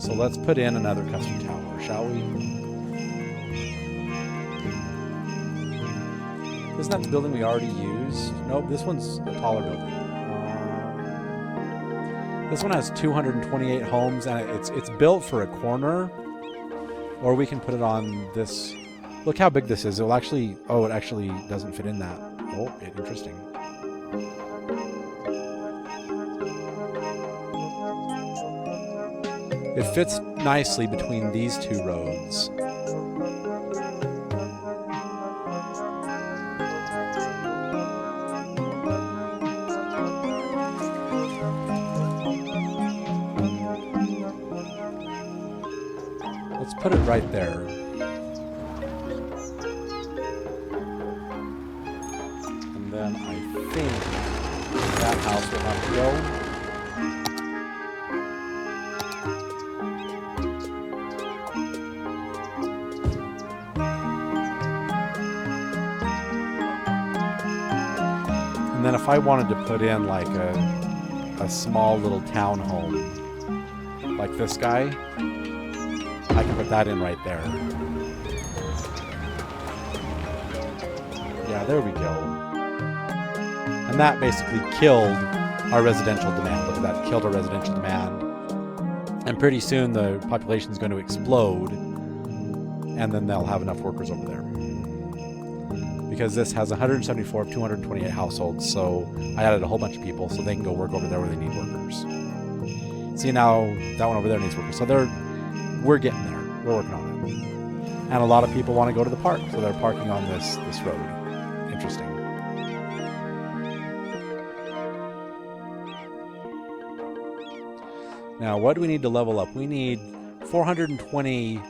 So let's put in another custom tower, shall we? Isn't that the building we already used? Nope, this one's a taller building. This one has 228 homes, and it's built for a corner. Or we can put it on this. Look how big this is. It'll actually, it actually doesn't fit in that. Oh, interesting. It fits nicely between these two roads. Let's put it right there. And then I think that house will have to go. And then if I wanted to put in like a small little townhome, like this guy, I can put that in right there. Yeah, there we go. And that basically killed our residential demand. Look at that, killed our residential demand. And pretty soon the population is going to explode, and then they'll have enough workers over there. Because this has 174 of 228 households, so I added a whole bunch of people so they can go work over there where they need workers. See, now that one over there needs workers. So we're getting there. We're working on it. And a lot of people want to go to the park, so they're parking on this road. Interesting. Now, what do we need to level up? We need 420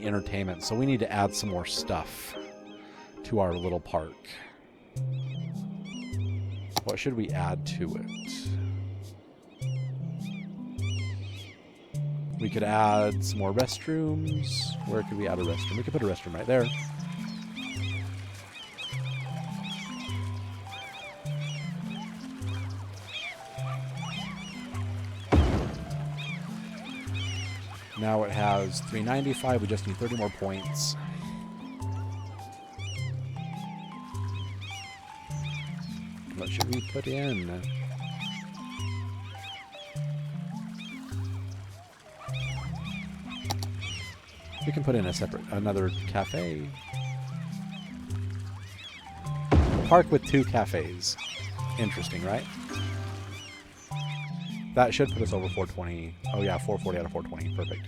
entertainment, so we need to add some more stuff to our little park. What should we add to it? We could add some more restrooms. Where could we add a restroom? We could put a restroom right there. Now it has 395. We just need 30 more points. What should we put in? We can put in another cafe. A park with 2 cafes. Interesting, right? That should put us over 420. Oh yeah, 440 out of 420. Perfect.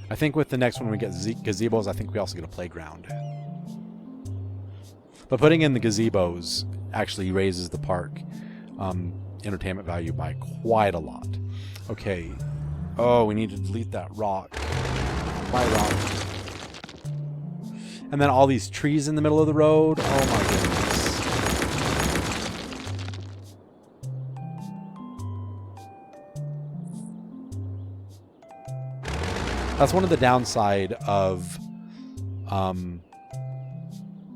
I think with the next one we get gazebos, I think we also get a playground. But putting in the gazebos actually raises the park entertainment value by quite a lot. Okay. Oh, we need to delete that rock. Why rock? And then all these trees in the middle of the road. Oh my goodness. That's one of the downside of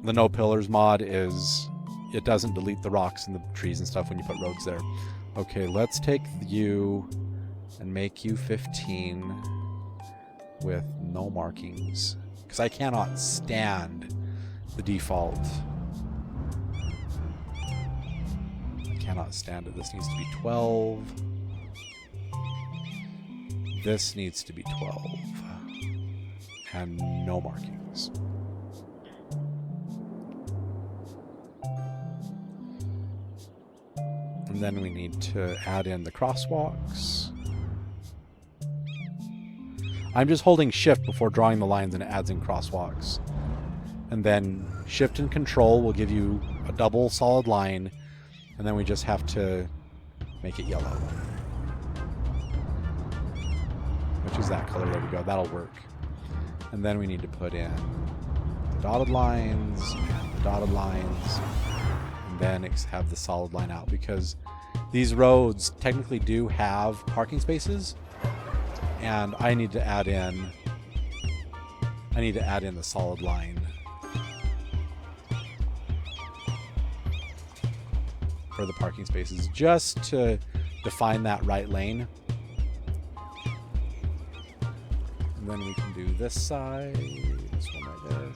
the no pillars mod is it doesn't delete the rocks and the trees and stuff when you put roads there. Okay, let's take you and make you 15 with no markings, because I cannot stand the default. I cannot stand it. This needs to be 12. This needs to be 12. And no markings. And then we need to add in the crosswalks. I'm just holding shift before drawing the lines, and it adds in crosswalks. And then shift and control will give you a double solid line, and then we just have to make it yellow. Which is that color. There we go. That'll work. And then we need to put in the dotted lines and the dotted lines, and then have the solid line out, because these roads technically do have parking spaces, and I need to add in the solid line for the parking spaces, just to define that right lane. And then we can do this side, this one right there.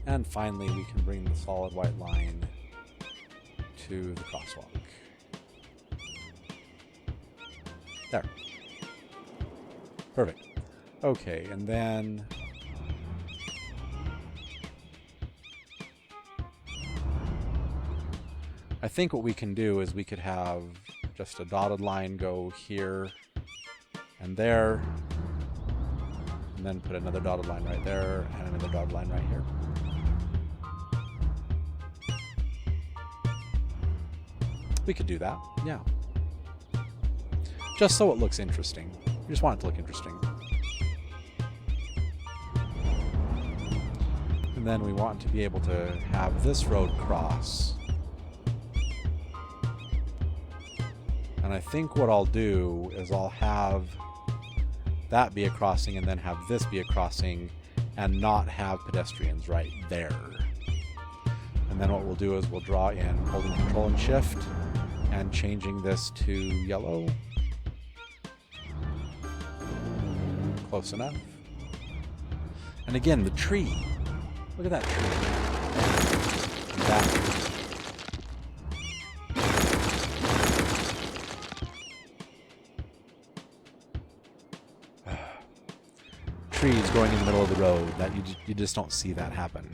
And finally, we can bring the solid white line to the crosswalk. There. Perfect. Okay, and then I think what we can do is we could have just a dotted line go here and there, and then put another dotted line right there and another dotted line right here. We could do that, yeah. Just so it looks interesting. We just want it to look interesting. And then we want to be able to have this road cross. And I think what I'll do is I'll have that be a crossing, and then have this be a crossing, and not have pedestrians right there. And then what we'll do is we'll draw in holding Control and Shift and changing this to yellow. Close enough. And again, the tree. Look at that tree. And that tree. Trees growing in the middle of the road, that you just don't see that happen.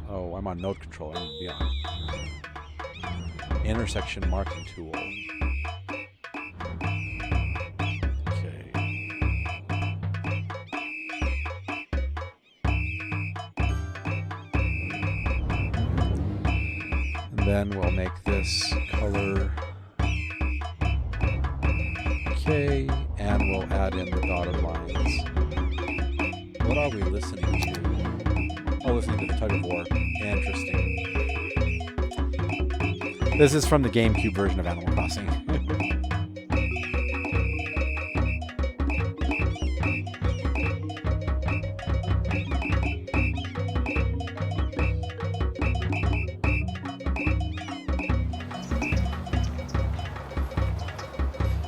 Oh, I'm on node control. I need to be on intersection marking tool. Okay. And then we'll make this color. Okay, and we'll add in the dotted lines. What are we listening to? Oh, listening to the tug of war. Interesting. This is from the GameCube version of Animal Crossing.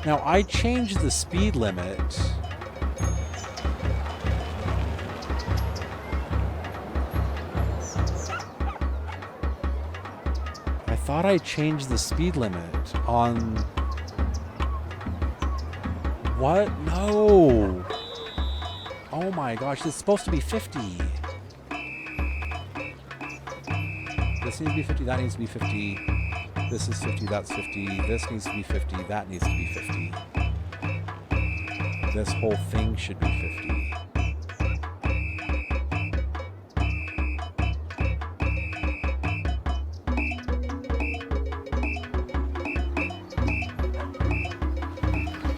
Now, I changed the speed limit. I thought I changed the speed limit on... What? No! Oh my gosh, it's supposed to be 50. This needs to be 50, that needs to be 50. This is 50, that's 50, this needs to be 50, that needs to be 50. This whole thing should be 50.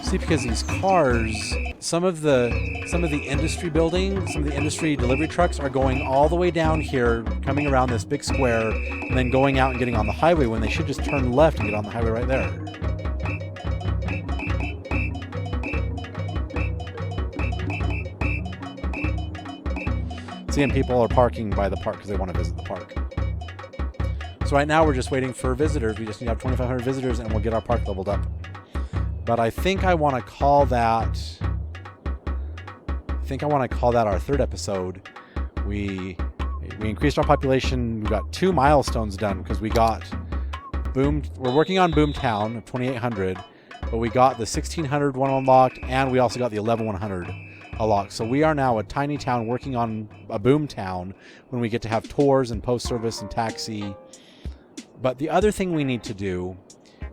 See, because these cars, some of the industry buildings, some of the industry delivery trucks are going all the way down here, coming around this big square, and then going out and getting on the highway when they should just turn left and get on the highway right there. See, and people are parking by the park because they want to visit the park. So right now we're just waiting for visitors. We just need to have 2,500 visitors and we'll get our park leveled up. But I think I want to call that... our third episode. We increased our population. We got 2 milestones done because we got Boom. We're working on Boomtown of 2,800, but we got the 1,600 one unlocked, and we also got the 11,100 unlocked. So we are now a tiny town working on a Boomtown when we get to have tours and post service and taxi. But the other thing we need to do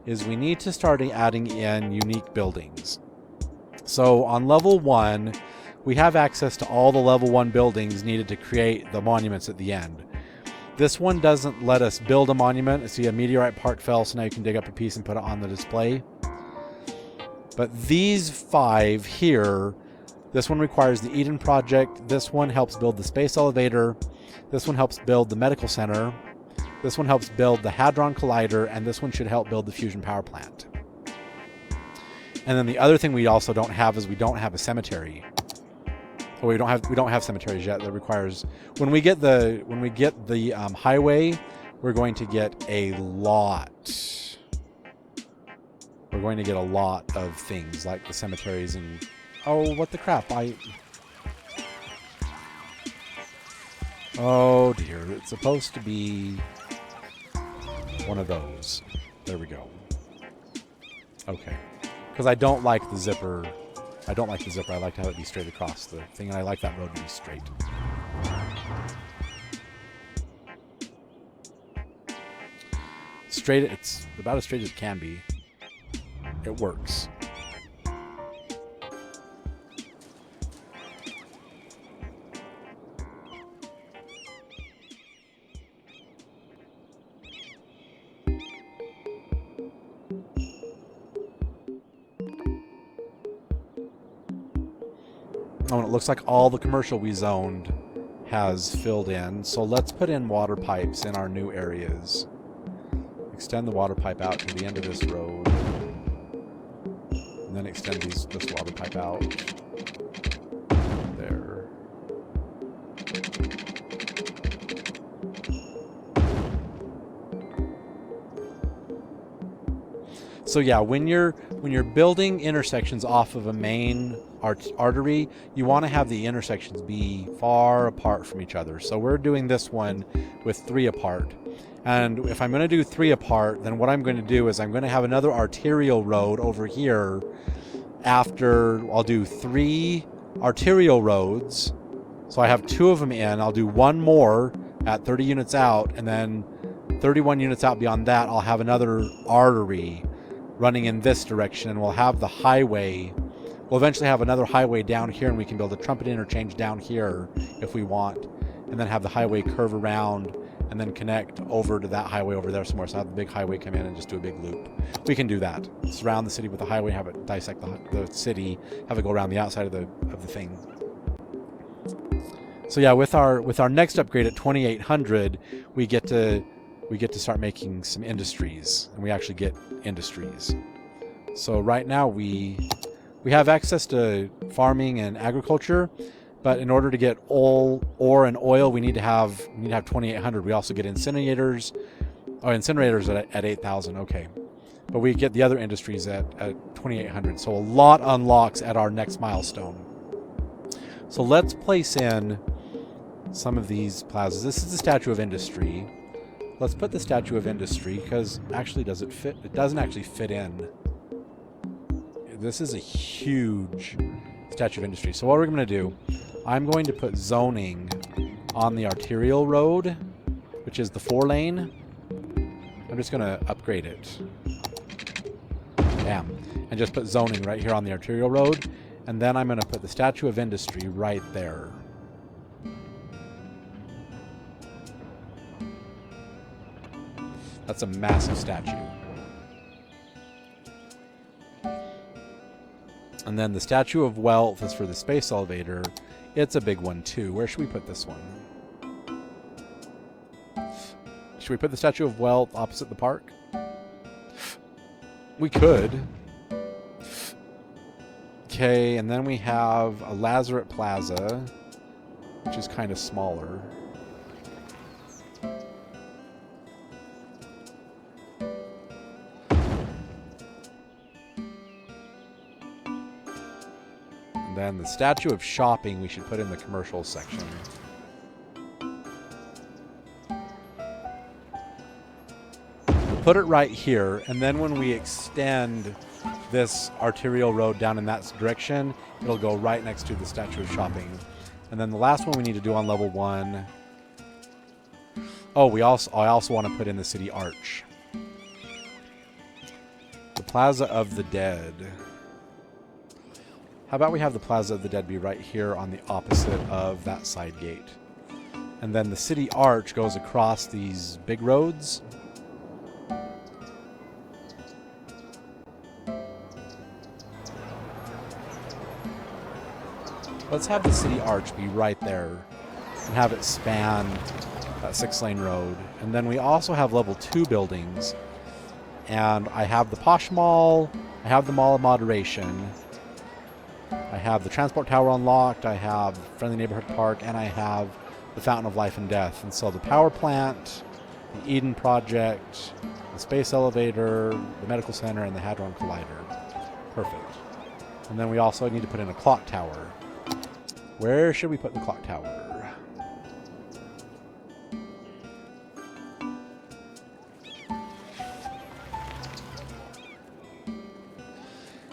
is we need to start adding in unique buildings. So on level 1, we have access to all the level 1 buildings needed to create the monuments at the end. This one doesn't let us build a monument. See, a meteorite part fell, so now you can dig up a piece and put it on the display. But these 5 here, this one requires the Eden Project, this one helps build the space elevator, this one helps build the medical center, this one helps build the Hadron Collider, and this one should help build the fusion power plant. And then the other thing we also don't have is we don't have a cemetery. Or we don't have cemeteries yet. That requires when we get the highway, we're going to get a lot. We're going to get a lot of things like the cemeteries and oh, what the crap! Oh dear, it's supposed to be one of those. There we go. Okay. Because I don't like the zipper. I don't like the zipper. I like to have it be straight across the thing, and I like that road to be straight. Straight, it's about as straight as it can be. It works. Oh, and it looks like all the commercial we zoned has filled in. So let's put in water pipes in our new areas. Extend the water pipe out to the end of this road. then extend this water pipe out. There. So yeah, when you're building intersections off of a main artery, you want to have the intersections be far apart from each other. So we're doing this one with 3 apart. And if I'm going to do 3 apart, then what I'm going to do is I'm going to have another arterial road over here. After I'll do 3 arterial roads. So I have 2 of them in. I'll do 1 more at 30 units out, and then 31 units out beyond that, I'll have another artery running in this direction, and we'll have the highway. We'll eventually have another highway down here, and we can build a trumpet interchange down here if we want, and then have the highway curve around and then connect over to that highway over there somewhere. So have the big highway come in and just do a big loop. We can do that. Surround the city with the highway, have it dissect the city, have it go around the outside of the thing. So yeah, with our next upgrade at 2800, we get to start making some industries, and we actually get industries. So right now we have access to farming and agriculture, but in order to get ore and oil, we need to have 2800. We also get incinerators. Oh, incinerators at 8000. Okay, but we get the other industries at 2800. So a lot unlocks at our next milestone. So let's place in some of these plazas. This is the Statue of Industry. Let's put the Statue of Industry, because actually does it fit? It doesn't actually fit in. This is a huge Statue of Industry. So what we're going to do, I'm going to put zoning on the arterial road, which is the 4-lane. I'm just going to upgrade it. Bam. And just put zoning right here on the arterial road. And then I'm going to put the Statue of Industry right there. That's a massive statue. And then the Statue of Wealth is for the space elevator. It's a big one too. Where should we put this one? Should we put the Statue of Wealth opposite the park? We could. Okay, and then we have a Lazarette Plaza, which is kind of smaller. Then the Statue of Shopping we should put in the commercial section. We'll put it right here, and then when we extend this arterial road down in that direction, it'll go right next to the Statue of Shopping. And then the last one we need to do on level 1. Oh, I also want to put in the City Arch. The Plaza of the Dead. How about we have the Plaza of the Dead be right here on the opposite of that side gate. And then the City Arch goes across these big roads. Let's have the City Arch be right there and have it span that 6-lane road. And then we also have level 2 buildings. And I have the Posh Mall, I have the Mall of Moderation, I have the Transport Tower unlocked, I have Friendly Neighborhood Park, and I have the Fountain of Life and Death. And so the Power Plant, the Eden Project, the Space Elevator, the Medical Center, and the Hadron Collider. Perfect. And then we also need to put in a clock tower. Where should we put the clock tower?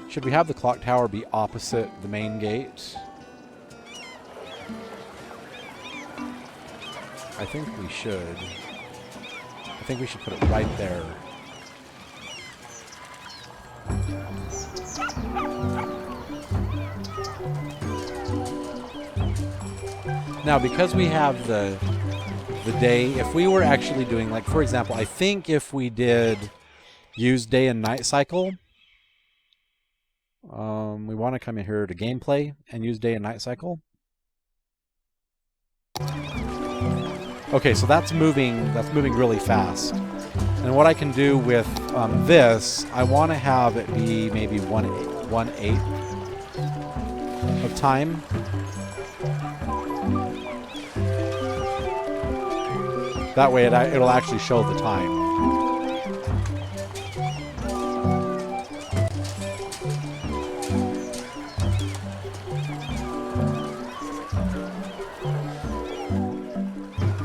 Should we have the clock tower be opposite the main gate? I think we should. I think we should put it right there. Now, because we have the day, if we were actually doing, like, for example, I think if we did use day and night cycle, we want to come in here to gameplay and use day and night cycle. Okay, so that's moving really fast. And what I can do with this, I want to have it be maybe 1 1/8 of time. That way it'll actually show the time.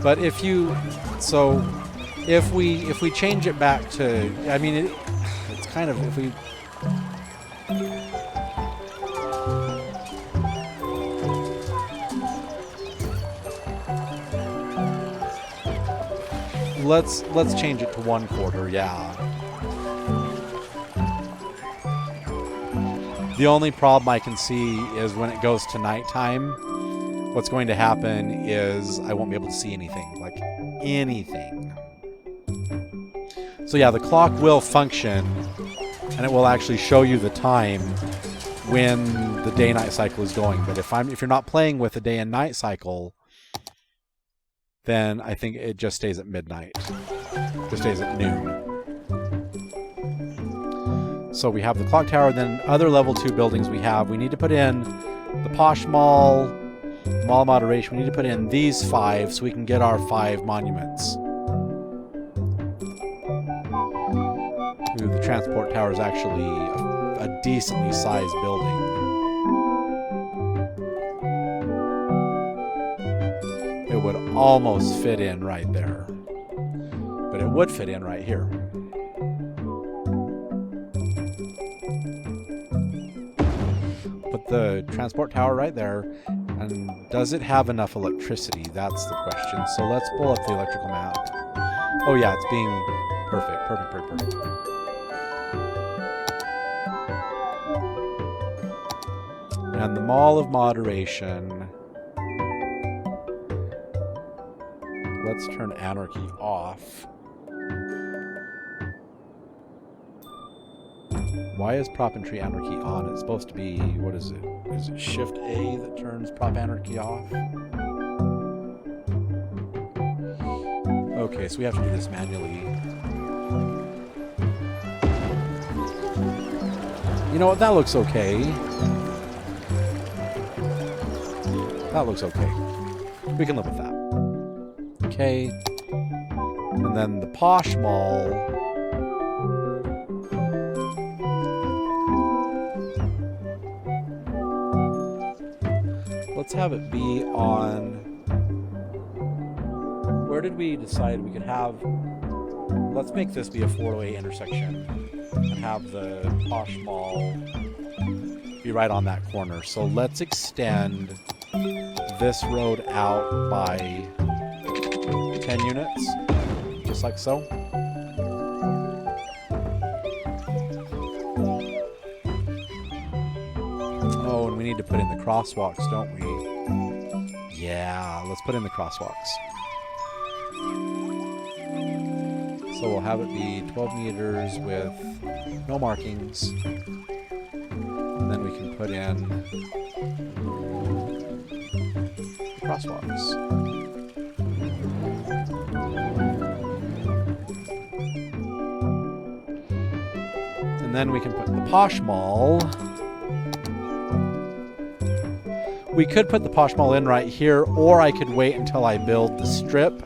But if we change it back to, I mean, it's kind of, if we let's change it to 1/4, yeah. The only problem I can see is when it goes to nighttime, what's going to happen is I won't be able to see anything, like anything. So yeah, the clock will function, and it will actually show you the time when the day-night cycle is going. But if you're not playing with a day and night cycle, then I think it just stays at midnight. Just stays at noon. So we have the clock tower, then other level 2 buildings we need to put in the Posh Mall, Mall of Moderation. We need to put in these 5 so we can get our 5 monuments. Ooh, the transport tower is actually a decently sized building. It would almost fit in right there. But it would fit in right here. Put the transport tower right there. And does it have enough electricity? That's the question. So let's pull up the electrical map. Oh yeah, it's being perfect. Perfect. And the Mall of Moderation. Let's turn anarchy off. Why is prop and tree anarchy on? It's supposed to be, what is it? Is it Shift A that turns prop anarchy off? Okay, so we have to do this manually. You know what? That looks okay. That looks okay. We can live with that. Okay. And then the Posh Mall. Let's have it be on... Where did we decide we could have... Let's make this be a 4-way intersection and have the Posh Mall be right on that corner. So let's extend this road out by 10 units, just like so. Oh, and we need to put in the crosswalks, don't we? Yeah, let's put in the crosswalks. So we'll have it be 12 meters with no markings. And then we can put in crosswalks. And then we can put the Posh Mall. We could put the Posh Mall in right here, or I could wait until I build the strip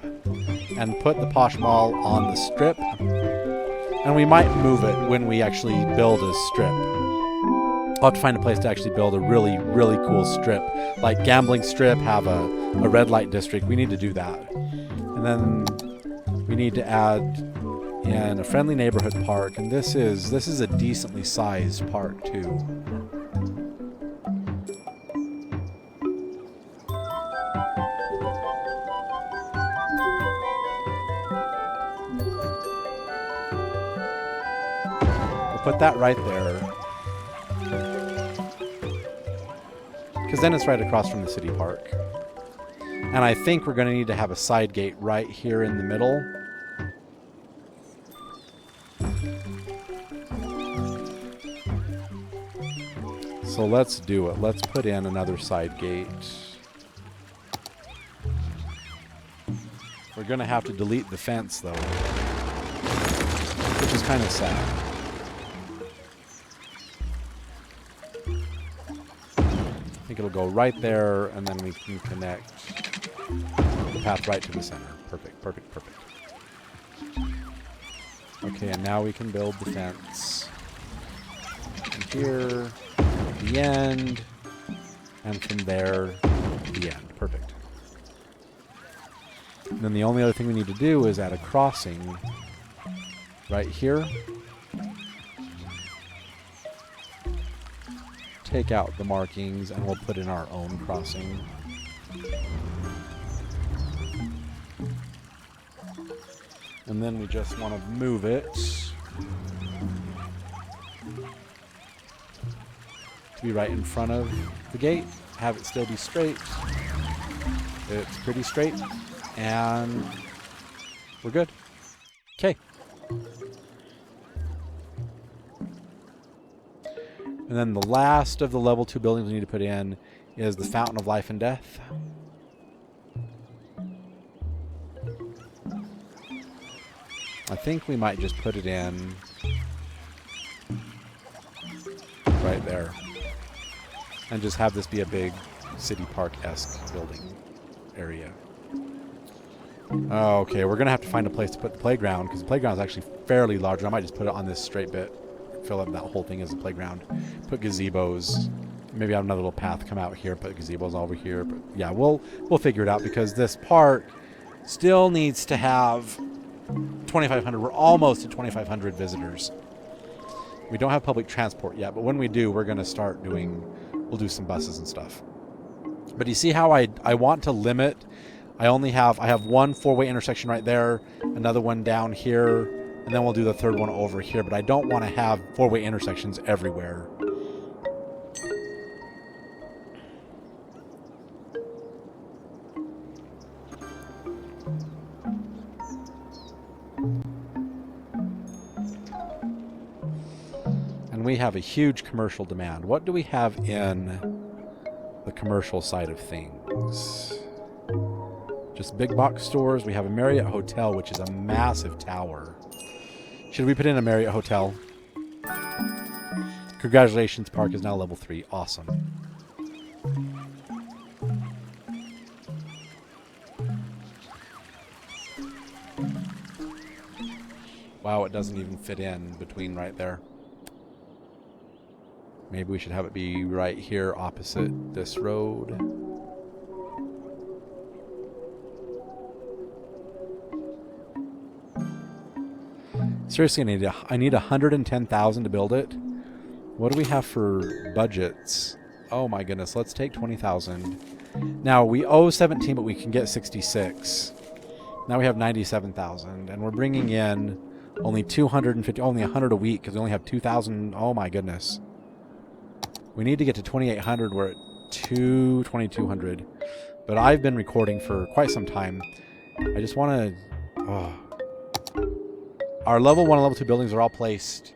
and put the Posh Mall on the strip. And we might move it when we actually build a strip. I'll have to find a place to actually build a really, really cool strip. Like gambling strip, have a red light district. We need to do that. And then we need to add in a friendly neighborhood park. And this is a decently sized park too. Put that right there. Because then it's right across from the city park. And I think we're going to need to have a side gate right here in the middle. So let's do it. Let's put in another side gate. We're going to have to delete the fence though, which is kind of sad. it'll go right there, and then we can connect the path right to the center. Perfect, perfect, perfect. Okay, and now we can build the fence. And here, the end, and from there, the end. Perfect. And then the only other thing we need to do is add a crossing right here. Take out the markings, and we'll put in our own crossing. And then we just want to move it to be right in front of the gate. Have it still be straight. It's pretty straight. And we're good. Okay. And then the last of the level 2 buildings we need to put in is the Fountain of Life and Death. I think we might just put it in right there. And just have this be a big city park-esque building area. Okay, we're going to have to find a place to put the playground, because the playground is actually fairly large. I might just put it on this straight bit. Fill up that whole thing as a playground. Put gazebos. Maybe have another little path come out here. Put gazebos over here. But yeah, we'll figure it out, because this park still needs to have 2,500. We're almost at 2,500 visitors. We don't have public transport yet, but when we do, we're going to start doing... We'll do some buses and stuff. But you see how I want to limit... I have one 4-way intersection right there, another one down here, and then we'll do the third one over here. But I don't want to have 4-way intersections everywhere. And we have a huge commercial demand. What do we have in the commercial side of things? Just big box stores. We have a Marriott Hotel, which is a massive tower. Should we put in a Marriott Hotel? Congratulations, park is now level 3. Awesome. Wow, it doesn't even fit in between right there. Maybe we should have it be right here opposite this road. Seriously, I need 110,000 to build it. What do we have for budgets? Oh my goodness, let's take 20,000. Now we owe 17, but we can get 66. Now we have 97,000, and we're bringing in only 250, only 100 a week because we only have 2,000. Oh my goodness. We need to get to 2,800. We're at 2,200. But I've been recording for quite some time. I just want to... Our level 1 and level 2 buildings are all placed.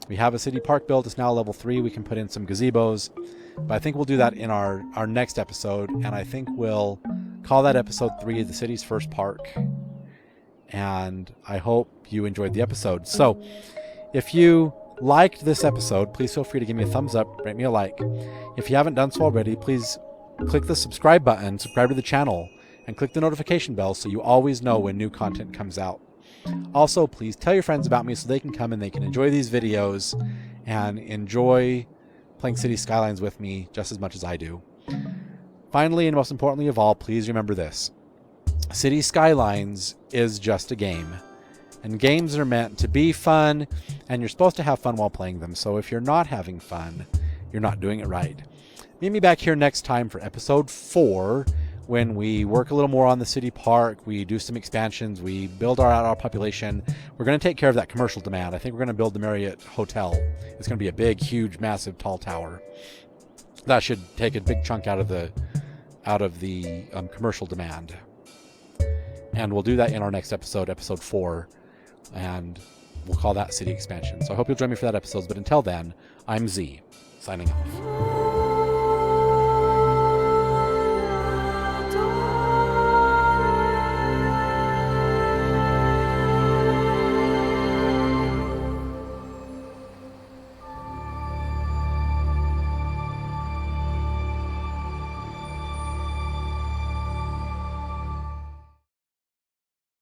We have a city park built. It's now level 3. We can put in some gazebos. But I think we'll do that in our next episode. And I think we'll call that episode 3 the city's first park. And I hope you enjoyed the episode. So if you liked this episode, please feel free to give me a thumbs up, rate me a like. If you haven't done so already, please click the subscribe button, subscribe to the channel, and click the notification bell so you always know when new content comes out. Also, please tell your friends about me so they can come and they can enjoy these videos and enjoy playing City Skylines with me just as much as I do. Finally, and most importantly of all, please remember this. City Skylines is just a game. And games are meant to be fun, and you're supposed to have fun while playing them. So if you're not having fun, you're not doing it right. Meet me back here next time for episode 4, when we work a little more on the city park, we do some expansions, we build our population. We're going to take care of that commercial demand. I think we're going to build the Marriott Hotel. It's going to be a big, huge, massive, tall tower. That should take a big chunk out of the commercial demand. And we'll do that in our next episode, episode 4, and we'll call that city expansion. So I hope you'll join me for that episode. But until then, I'm Z, signing off.